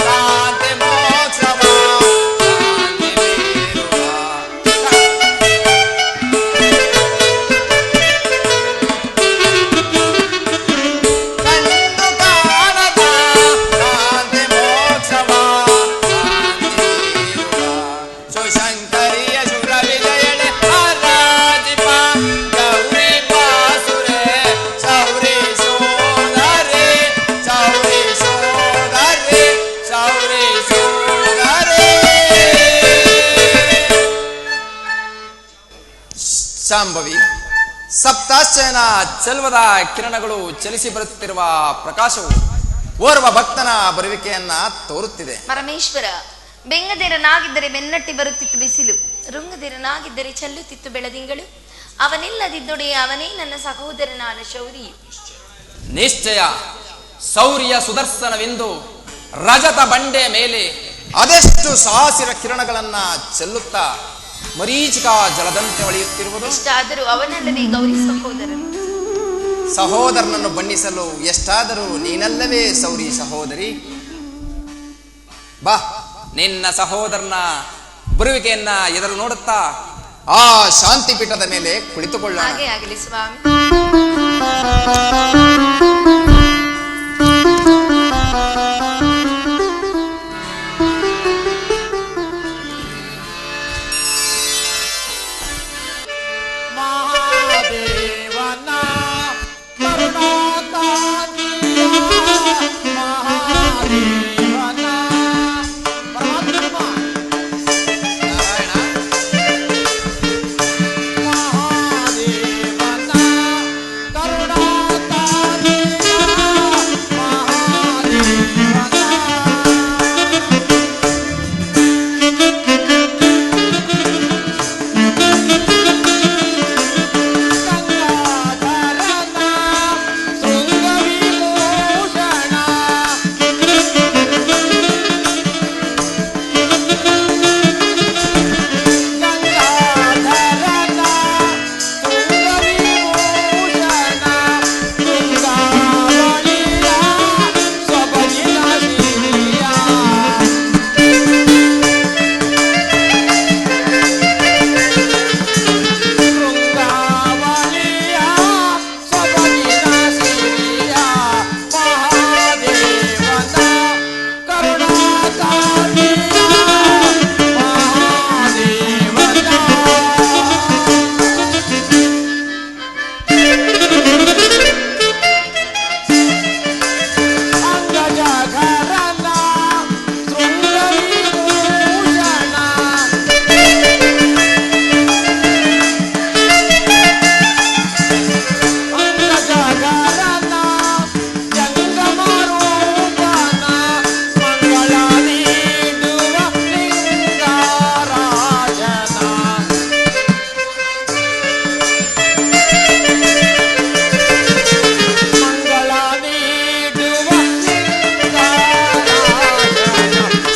ಶಾಂತಿ ಮೋಕ್ಷವ ಶಾಂತಿ ಬೀರುವ. ಕಂಡು ಕಾಣದ ಶಾಂತಿ ಮೋಕ್ಷವ ಶಾಂತಿ ಬೀರುವ. ಸುಶಂಕರಿಯ ಶುರ ವಿಜಯಳೆ ಹರಾಜಿಪ ಗೌರಿ ಬಾಸುರೆ ಚೌರಿ ಸೋದರಿ ಚೌರಿ ಸೋದರಿ ಚೌರಿ ಸೋದರಿ. ಶಾಂಭವಿ, ಸಪ್ತಾಶ್ಚಯನ ಚೆಲುವದ ಕಿರಣಗಳು ಚಲಿಸಿ ಬರುತ್ತಿರುವ ಪ್ರಕಾಶವು ಓರ್ವ ಭಕ್ತನ ಬರುವಿಕೆಯನ್ನ ತೋರುತ್ತಿದೆ. ಪರಮೇಶ್ವರ, ಬೆಂಗದಿರನಾಗಿದ್ದರೆ ಬೆನ್ನಟ್ಟಿ ಬರುತ್ತಿತ್ತು ಬಿಸಿಲು, ರುಂಗದಿರನಾಗಿದ್ದರೆ ಚೆಲ್ಲುತ್ತಿತ್ತು ಬೆಳದಿಂಗಳು. ಅವನಿಲ್ಲದಿದ್ದೊಡೆ ಅವನೇ ನನ್ನ ಸಹೋದರನಾದ ಶೌರಿ. ನಿಶ್ಚಯ ಶೌರ್ಯ ಸುದರ್ಶನವೆಂದು ರಜತ ಬಂಡೆ ಮೇಲೆ ಅದೆಷ್ಟು ಸಾಹಸಿರ ಕಿರಣಗಳನ್ನ ಚೆಲ್ಲುತ್ತಾ ಮರೀಚಿಕಾ ಜಲದಂತೆ ಹೊಳೆಯುತ್ತಿರುವುದು. ಇಷ್ಟಾದರೂ ಅವನಲ್ಲವೇ ಗೌರಿ ಸಹೋದರನು. ಸಹೋದರನನ್ನು ಬಣ್ಣಿಸಲು ಎಷ್ಟಾದರೂ ನೀನಲ್ಲವೇ ಸೌರಿ ಸಹೋದರಿ. ಬಾ, ನಿನ್ನ ಸಹೋದರನ ಬರುವಿಕೆಯನ್ನ ಎದುರು ನೋಡುತ್ತಾ ಆ ಶಾಂತಿ ಪೀಠದ ಮೇಲೆ ಕುಳಿತುಕೊಳ್ಳೋಣ. ಹಾಗೆ ಆಗಲಿ ಸ್ವಾಮಿ. ಮಹಾದೇವನ ಕರುಣಾಕಾಂತಿಯ ಮಹಾದೇವನ ಪರಮಾತ್ಮ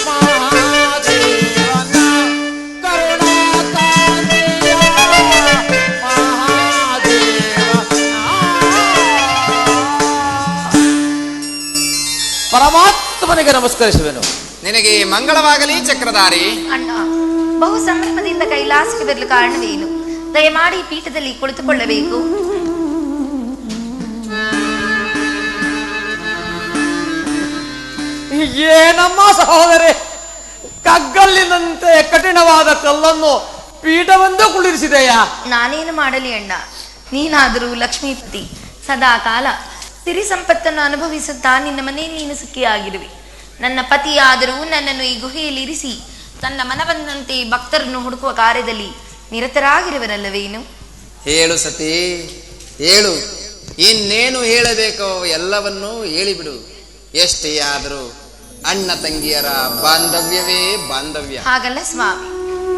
ಮಹಾದೇವನ ಕರುಣಾಕಾಂತಿಯ ಪರಮಾತ್ಮನಿಗೆ ನಮಸ್ಕರಿಸುವೆನು. ನಿನಗೆ ಮಂಗಳವಾಗಲಿ ಚಕ್ರಧಾರಿ. ಅಣ್ಣ, ಬಹು ಸಂಭ್ರಮದಿಂದ ಕೈಲಾಸಕ್ಕೆ ಬರಲು ಕಾರಣವೇನು? ದಯಮಾಡಿ ಪೀಠದಲ್ಲಿ ಕುಳಿತುಕೊಳ್ಳಬೇಕು. ಏನಮ್ಮ ಸಹೋದರಿ, ಕಗ್ಗಲ್ಲಿನಂತೆ ಕಠಿಣವಾದ ಕಲ್ಲನ್ನು ಪೀಠವೆಂದು ಕುಳ್ಳಿರಿಸಿದೆಯಾ? ನಾನೇನು ಮಾಡಲಿ ಅಣ್ಣ, ನೀನಾದರೂ ಲಕ್ಷ್ಮೀಪತಿ, ಸದಾ ಕಾಲ ಸಿರಿ ಸಂಪತ್ತನ್ನು ಅನುಭವಿಸುತ್ತಾ ನಿನ್ನ ಮನೆಯಲ್ಲಿ ನೀನು ಸುಖಿಯಾಗಿರುವೆ. ನನ್ನ ಪತಿಯಾದರೂ ನನ್ನನ್ನು ಈ ಗುಹೆಯಲ್ಲಿ ಇರಿಸಿ ತನ್ನ ಮನಬಂದಂತೆ ಭಕ್ತರನ್ನು ಹುಡುಕುವ ಕಾರ್ಯದಲ್ಲಿ ನಿರತರಾಗಿರುವರಲ್ಲವೇನು? ಹೇಳು ಸತಿ, ಹೇಳು. ಇನ್ನೇನು ಹೇಳಬೇಕೋ ಎಲ್ಲವನ್ನೂ ಹೇಳಿಬಿಡು. ಎಷ್ಟೇ ಆದರೂ ಅಣ್ಣ ತಂಗಿಯರ ಬಾಂಧವ್ಯವೇ ಬಾಂಧವ್ಯ. ಹಾಗಲ್ಲ ಸ್ವಾಮಿ,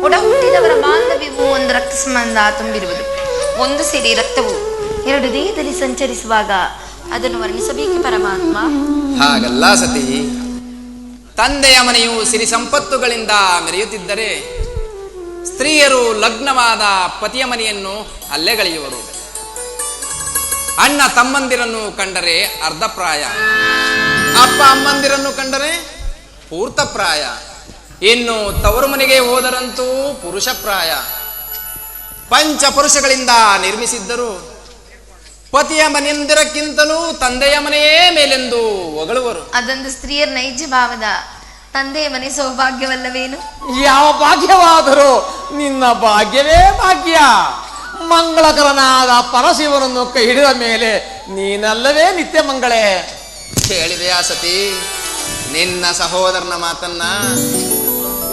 ಒಡ ಹುಟ್ಟಿದವರ ಬಾಂಧವ್ಯವು ಒಂದು ರಕ್ತ ಸಂಬಂಧ ತುಂಬಿರುವುದು. ಒಂದು ಸೇರಿ ರಕ್ತವು ಎರಡು ದೇಹದಲ್ಲಿ ಸಂಚರಿಸುವಾಗ ಅದನ್ನು ವರ್ಣಿಸಬೇಕೆ ಪರಮಾತ್ಮ? ಹಾಗಲ್ಲ ಸತಿ, ತಂದೆಯ ಮನೆಯು ಸಿರಿ ಸಂಪತ್ತುಗಳಿಂದ ಮೆರೆಯುತ್ತಿದ್ದರೆ ಸ್ತ್ರೀಯರು ಲಗ್ನವಾದ ಪತಿಯ ಮನೆಯನ್ನು ಅಲ್ಲೆಗಳೆಯುವರು. ಅಣ್ಣ ತಮ್ಮಂದಿರನ್ನು ಕಂಡರೆ ಅರ್ಧಪ್ರಾಯ, ಅಪ್ಪ ಅಮ್ಮಂದಿರನ್ನು ಕಂಡರೆ ಪೂರ್ತಪ್ರಾಯ, ಇನ್ನು ತವರು ಮನೆಗೆ ಹೋದರಂತೂ ಪುರುಷಪ್ರಾಯ. ಪಂಚಪುರುಷಗಳಿಂದ ನಿರ್ಮಿಸಿದ್ದರು ಪತಿಯ ಮನೆಯಂದಿರಕ್ಕಿಂತಲೂ ತಂದೆಯ ಮನೆಯೇ ಮೇಲೆಂದು ಹೊಗಳುವರು. ಅದೊಂದು ಸ್ತ್ರೀಯರ ನೈಜ ಭಾವದ ತಂದೆಯ ಮನೆ ಸೌಭಾಗ್ಯವಲ್ಲವೇನು? ಯಾವ ಭಾಗ್ಯವಾದರೂ ನಿನ್ನ ಭಾಗ್ಯವೇ ಭಾಗ್ಯ. ಮಂಗಳಕರನಾದ ಪರಶಿವನನ್ನು ಕೈ ಹಿಡಿದ ಮೇಲೆ ನೀನಲ್ಲವೇ ನಿತ್ಯ ಮಂಗಳೇ. ಕೇಳಿದೆಯಾ ಸತಿ ನಿನ್ನ ಸಹೋದರನ ಮಾತನ್ನ?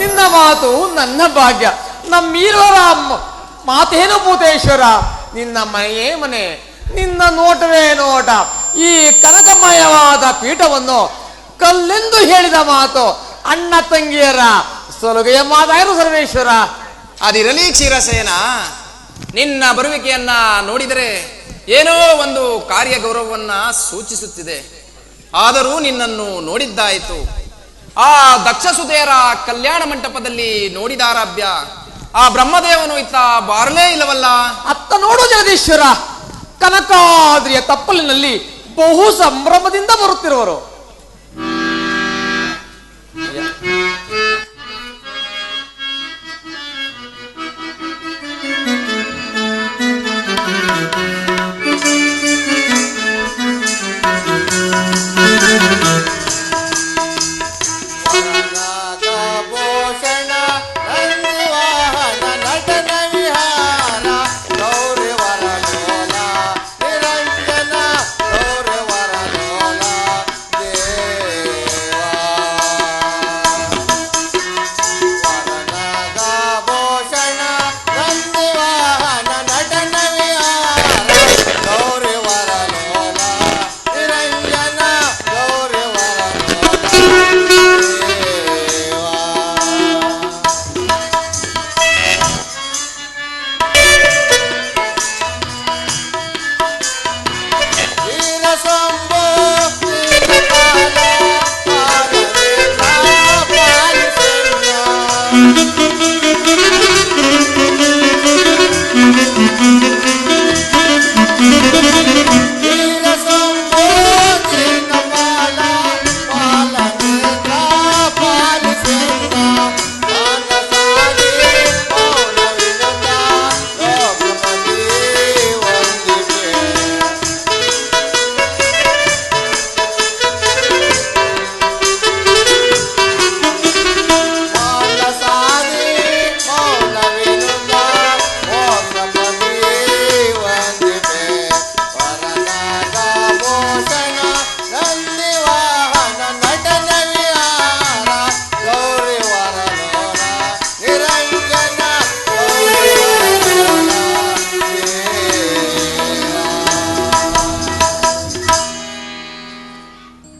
ನಿನ್ನ ಮಾತು ನನ್ನ ಭಾಗ್ಯ. ನಮ್ಮೀರೋರ ಮಾತೇನು ಭೂತೇಶ್ವರ. ನಿನ್ನ ಮನೆಯೇ ಮನೆ, ನಿನ್ನ ನೋಟವೇ ನೋಟ. ಈ ಕನಕಮಯವಾದ ಪೀಠವನ್ನು ಕಲ್ಲೆಂದು ಹೇಳಿದ ಮಾತು ಅಣ್ಣ ತಂಗಿಯರ ಸಲುಗೆಯ ಮಾತಾಯಿರು ಸರ್ವೇಶ್ವರ. ಅದಿರಲಿ ಕ್ಷೀರಸೇನ, ನಿನ್ನ ಬರುವಿಕೆಯನ್ನ ನೋಡಿದರೆ ಏನೋ ಒಂದು ಕಾರ್ಯ ಗೌರವವನ್ನ ಸೂಚಿಸುತ್ತಿದೆ. ಆದರೂ ನಿನ್ನನ್ನು ನೋಡಿದ್ದಾಯಿತು. ಆ ದಕ್ಷಸುತೆಯರ ಕಲ್ಯಾಣ ಮಂಟಪದಲ್ಲಿ ನೋಡಿದಾರಾಭ್ಯ ಆ ಬ್ರಹ್ಮದೇವನು ಇತ್ತ ಬಾರಲೇ ಇಲ್ಲವಲ್ಲ? ಅತ್ತ ನೋಡು ಜಗದೀಶ್ವರ, ಕನಕಾದ್ರಿಯ ತಪ್ಪಲಿನಲ್ಲಿ ಬಹು ಸಂಭ್ರಮದಿಂದ ಬರುತ್ತಿರುವರು.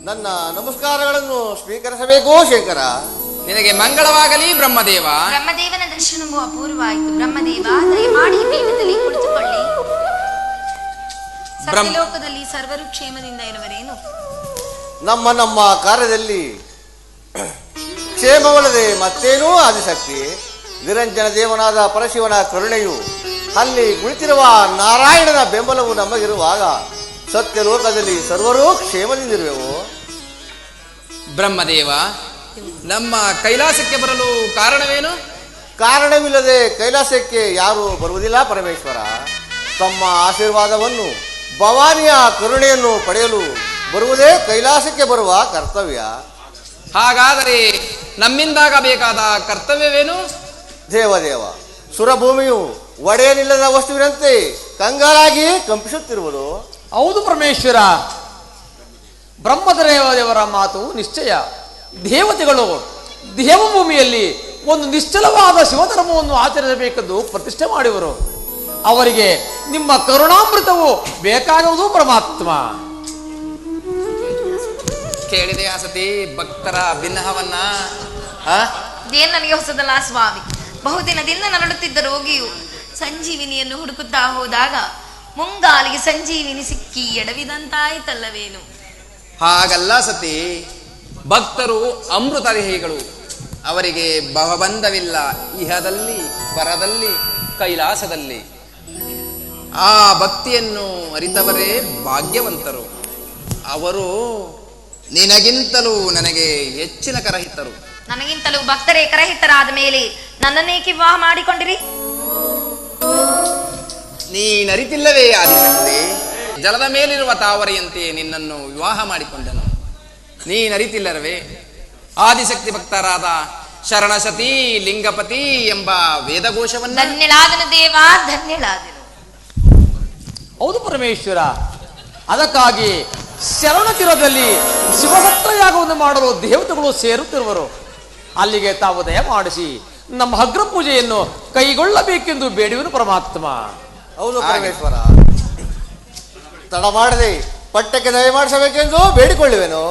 ನನ್ನ ನಮಸ್ಕಾರಗಳನ್ನು ಸ್ವೀಕರಿಸಬೇಕು ಶೇಖರ. ನಿನಗೆ ಮಂಗಳವಾಗಲಿ ಬ್ರಹ್ಮದೇವ. ಬ್ರಹ್ಮದೇವನ ದರ್ಶನವು ಅಪೂರ್ವವಾಯಿತು. ಬ್ರಹ್ಮದೇವ ದಯಮಾಡಿ ಪೀಠದಲ್ಲಿ ಕುಳಿತುಕೊಳ್ಳಿ. ಸತ್ಯಲೋಕದಲ್ಲಿ ಸರ್ವರು ಕ್ಷೇಮದಿಂದ ಇರುವರೇನು? ನಮ್ಮ ನಮ್ಮ ಕಾರ್ಯದಲ್ಲಿ ಕ್ಷೇಮವಲ್ಲದೆ ಮತ್ತೇನೂ ಆದಿಶಕ್ತಿ. ನಿರಂಜನ ದೇವನಾದ ಪರಶಿವನ ಕರುಣೆಯು ಅಲ್ಲಿ ಕುಳಿತಿರುವ ನಾರಾಯಣನ ಬೆಂಬಲವು ನಮಗಿರುವಾಗ ಸತ್ಯಲೋಕದಲ್ಲಿ ಸರ್ವರೂ ಕ್ಷೇಮದಿಂದಿರುವೆವು. ಬ್ರಹ್ಮದೇವ, ನಮ್ಮ ಕೈಲಾಸಕ್ಕೆ ಬರಲು ಕಾರಣವೇನು? ಕಾರಣವಿಲ್ಲದೆ ಕೈಲಾಸಕ್ಕೆ ಯಾರೂ ಬರುವುದಿಲ್ಲ ಪರಮೇಶ್ವರ. ತಮ್ಮ ಆಶೀರ್ವಾದವನ್ನು ಭವಾನಿಯ ಕರುಣೆಯನ್ನು ಪಡೆಯಲು ಬರುವುದೇ ಕೈಲಾಸಕ್ಕೆ ಬರುವ ಕರ್ತವ್ಯ. ಹಾಗಾದರೆ ನಮ್ಮಿಂದಾಗಬೇಕಾದ ಕರ್ತವ್ಯವೇನು? ದೇವದೇವ, ಸುರಭೂಮಿಯು ಒಡೆಯನಿಲ್ಲದ ವಸ್ತುವಿನಂತೆ ಕಂಗಾಲಾಗಿ ಕಂಪಿಸುತ್ತಿರುವುದು. ಹೌದು ಪರಮೇಶ್ವರ, ಬ್ರಹ್ಮದೇವರ ಮಾತು ನಿಶ್ಚಯ. ದೇವತೆಗಳು ದೇವಭೂಮಿಯಲ್ಲಿ ಒಂದು ನಿಶ್ಚಲವಾದ ಶಿವಧರ್ಮವನ್ನು ಆಚರಿಸಬೇಕೆಂದು ಪ್ರತಿಷ್ಠೆ ಮಾಡುವರು. ಅವರಿಗೆ ನಿಮ್ಮ ಕರುಣಾಮೃತವು ಬೇಕಾಗುವುದು ಪರಮಾತ್ಮ. ಕೇಳಿದೆಯಾ ಸತಿ ಭಕ್ತರ ಭಿನ್ನಹವನ್ನ? ಇದೇನು ನನಗೆ ಹೊಸದಲ್ಲ ಸ್ವಾಮಿ. ಬಹುದಿನದಿಂದ ನರಳುತ್ತಿದ್ದ ರೋಗಿಯು ಸಂಜೀವಿನಿಯನ್ನು ಹುಡುಕುತ್ತಾ ಹೋದಾಗ ಮುಂಗಾಲಿಗೆ ಸಂಜೀವಿನಿ ಸಿಕ್ಕಿ ಎಡವಿದಂತಾಯಿತಲ್ಲವೇನು? ಹಾಗಲ್ಲ ಸತಿ, ಭಕ್ತರು ಅಮೃತದೇಹಿಗಳು. ಅವರಿಗೆ ಭವಬಂಧವಿಲ್ಲ ಇಹದಲ್ಲಿ ಪರದಲ್ಲಿ ಕೈಲಾಸದಲ್ಲಿ. ಆ ಭಕ್ತಿಯನ್ನು ಅರಿತವರೇ ಭಾಗ್ಯವಂತರು. ಅವರು ನಿನಗಿಂತಲೂ ನನಗೆ ಹೆಚ್ಚಿನ ಕರಹಿತರು. ನನಗಿಂತಲೂ ಭಕ್ತರೇ ಕರಹಿತರಾದ ಮೇಲೆ ನನ್ನನ್ನೇಕೆ ವಿವಾಹ ಮಾಡಿಕೊಂಡಿರಿ? ನೀನರಿತಿಲ್ಲವೇ ಆದಿಶಕ್ತಿ? ಜಲದ ಮೇಲಿರುವ ತಾವರೆಯಂತೆ ನಿನ್ನನ್ನು ವಿವಾಹ ಮಾಡಿಕೊಂಡನು. ನೀನರಿತಿಲ್ಲವೇ? ಆದಿಶಕ್ತಿ ಭಕ್ತರಾದ ಶರಣಸತಿ ಲಿಂಗಪತಿ ಎಂಬ ವೇದಘೋಷವನ್ನು. ಧನ್ಯಳಾದನು ದೇವ, ಧನ್ಯಳಾದನು. ಹೌದು ಪರಮೇಶ್ವರ, ಅದಕ್ಕಾಗಿ ಶರಣ ತೀರದಲ್ಲಿ ಶಿವಸತ್ರಯಾಗವನ್ನು ಮಾಡಲು ದೇವತೆಗಳು ಸೇರುತ್ತಿರುವರು. ಅಲ್ಲಿಗೆ ತಾವು ದಯ ಮಾಡಿಸಿ ನಮ್ಮ ಅಗ್ರ ಪೂಜೆಯನ್ನು ಕೈಗೊಳ್ಳಬೇಕೆಂದು ಬೇಡುವನು ಪರಮಾತ್ಮ. ಹೌದು ಪರಮೇಶ್ವರ, ತಡ ಮಾಡದೆ ಪಟ್ಟಕ್ಕೆ ದಯ ಮಾಡಿಸಬೇಕೆಂದು ಬೇಡಿಕೊಳ್ಳುವೆನು.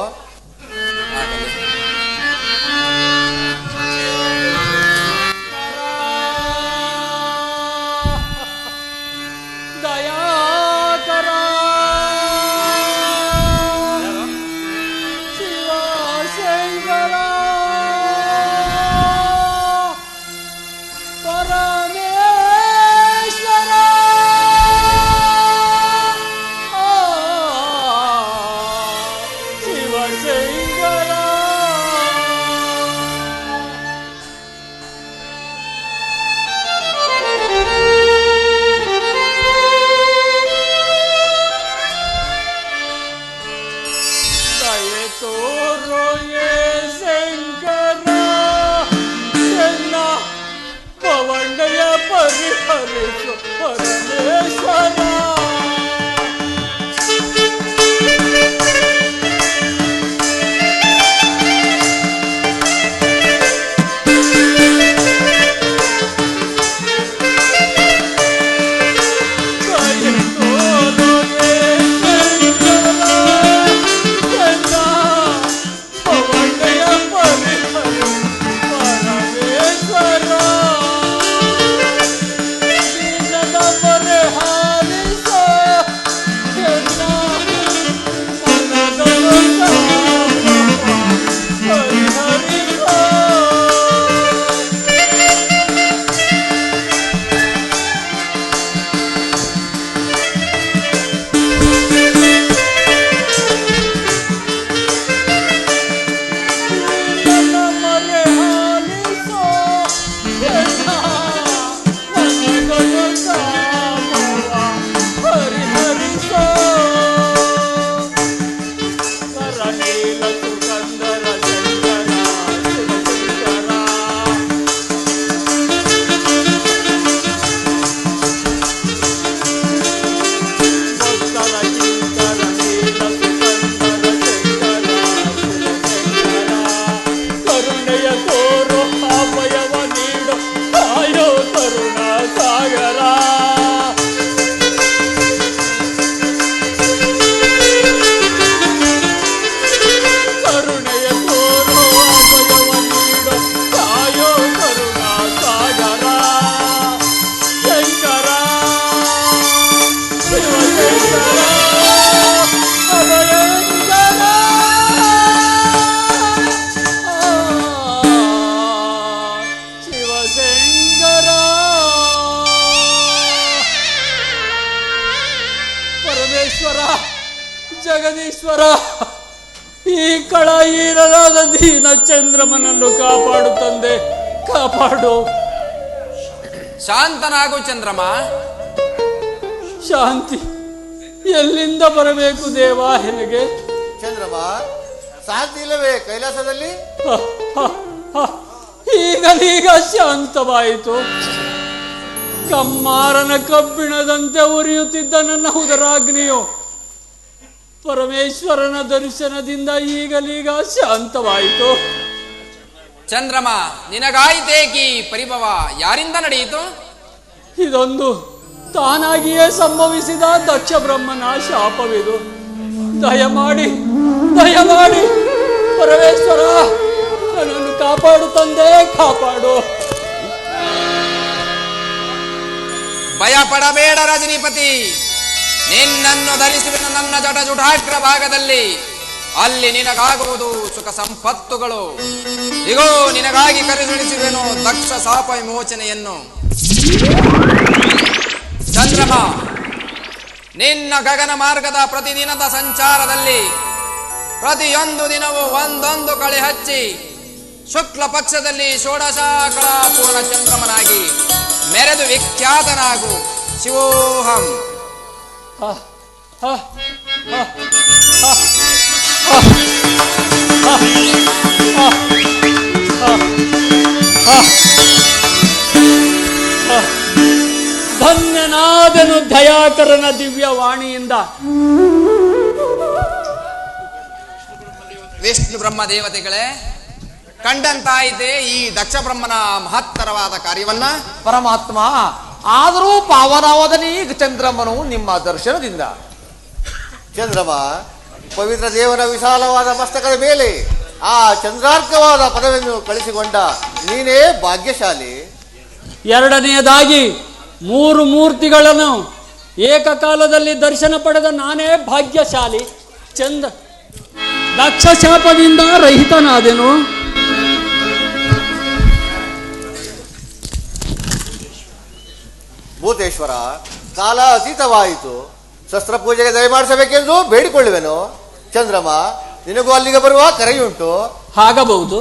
ಜಗದೀಶ್ವರ, ಈ ಕಳಹೀರಲಾದ ದೀನ ಚಂದ್ರಮನನ್ನು ಕಾಪಾಡು ತಂದೆ, ಕಾಪಾಡು. ಶಾಂತನಾಗು ಚಂದ್ರಮ. ಶಾಂತಿ ಎಲ್ಲಿಂದ ಬರಬೇಕು ದೇವ? ಹೇಗೆ ಚಂದ್ರಮ, ಶಾಂತಿ ಇಲ್ಲವೇ ಕೈಲಾಸದಲ್ಲಿ? ಈಗಲೀಗ ಶಾಂತವಾಯಿತು. ಕಮ್ಮಾರನ ಕಬ್ಬಿಣದಂತೆ ಉರಿಯುತ್ತಿದ್ದ ನನ್ನ ಉದರಾಗ್ನಿಯು ಪರಮೇಶ್ವರನ ದರ್ಶನದಿಂದ ಈಗಲೀಗ ಶಾಂತವಾಯಿತು. ಚಂದ್ರಮ, ನಿನಗಾಯಿತೇಕಿ ಪರಿಭವ ಯಾರಿಂದ ನಡೆಯಿತು? ಇದೊಂದು ತಾನಾಗಿಯೇ ಸಂಭವಿಸಿದ ದಕ್ಷ ಬ್ರಹ್ಮನ ಶಾಪವಿದು. ದಯಮಾಡಿ ದಯಮಾಡಿ ಪರಮೇಶ್ವರ, ನನ್ನನ್ನು ಕಾಪಾಡು ತಂದೆ, ಕಾಪಾಡು. ಭಯ ಪಡಬೇಡ ರಜನಿಪತಿ, ನಿನ್ನನ್ನು ಧರಿಸುವೆನು ನನ್ನ ಜಟಜುಟಾಗ್ರ ಭಾಗದಲ್ಲಿ. ಅಲ್ಲಿ ನಿನಗಾಗುವುದು ಸುಖ ಸಂಪತ್ತುಗಳು. ಇಗೋ ನಿನಗಾಗಿ ಕರೆದೊಳಿಸುವೆನು ದಕ್ಷ ಶಾಪ ವಿಮೋಚನೆಯನ್ನು. ಚಂದ್ರಮ, ನಿನ್ನ ಗಗನ ಮಾರ್ಗದ ಪ್ರತಿದಿನದ ಸಂಚಾರದಲ್ಲಿ ಪ್ರತಿಯೊಂದು ದಿನವೂ ಒಂದೊಂದು ಕಳೆ ಹಚ್ಚಿ ಶುಕ್ಲ ಪಕ್ಷದಲ್ಲಿ ಷೋಡಶಾಕಳ ಪೂರ್ಣ ಚಂದ್ರಮನಾಗಿ ಮೆರೆದು ವಿಖ್ಯಾತನಾಗು ಶಿವೋಹಂ. ಧನ್ಯನಾದನು ದಯಾಕರನ ದಿವ್ಯವಾಣಿಯಿಂದ. ವಿಷ್ಣು ಬ್ರಹ್ಮ ದೇವತೆಗಳೇ, ಕಂಡಂತಾಯಿತೆ ಈ ದಕ್ಷ ಬ್ರಹ್ಮನ ಮಹತ್ತರವಾದ ಕಾರ್ಯವನ್ನ. ಪರಮಾತ್ಮ, ಆದರೂ ಪಾವನವಾದನೇ ಈಗ ಚಂದ್ರಮ್ಮನು ನಿಮ್ಮ ದರ್ಶನದಿಂದ. ಚಂದ್ರಮ, ಪವಿತ್ರ ದೇವನ ವಿಶಾಲವಾದ ಮಸ್ತಕದ ಮೇಲೆ ಆ ಚಂದ್ರಾರ್ಕವಾದ ಪದವನ್ನು ಕಳಿಸಿಕೊಂಡ ನೀನೇ ಭಾಗ್ಯಶಾಲಿ. ಎರಡನೆಯದಾಗಿ 3 ಮೂರ್ತಿಗಳನ್ನು ಏಕಕಾಲದಲ್ಲಿ ದರ್ಶನ ಪಡೆದ ನಾನೇ ಭಾಗ್ಯಶಾಲಿ. ದಕ್ಷ ಶಾಪದಿಂದ ರಹಿತನಾದೆನು. ಭೂತೇಶ್ವರ, ಕಾಲ ಅತೀತವಾಯಿತು. ಶಸ್ತ್ರ ಪೂಜೆಗೆ ದಯಮಾಡಿಸಬೇಕೆಂದು ಬೇಡಿಕೊಳ್ಳುವೆನು. ಚಂದ್ರಮ, ನಿನಗೂ ಅಲ್ಲಿಗೆ ಬರುವ ಕರೆಯುಂಟು. ಆಗಬಹುದು.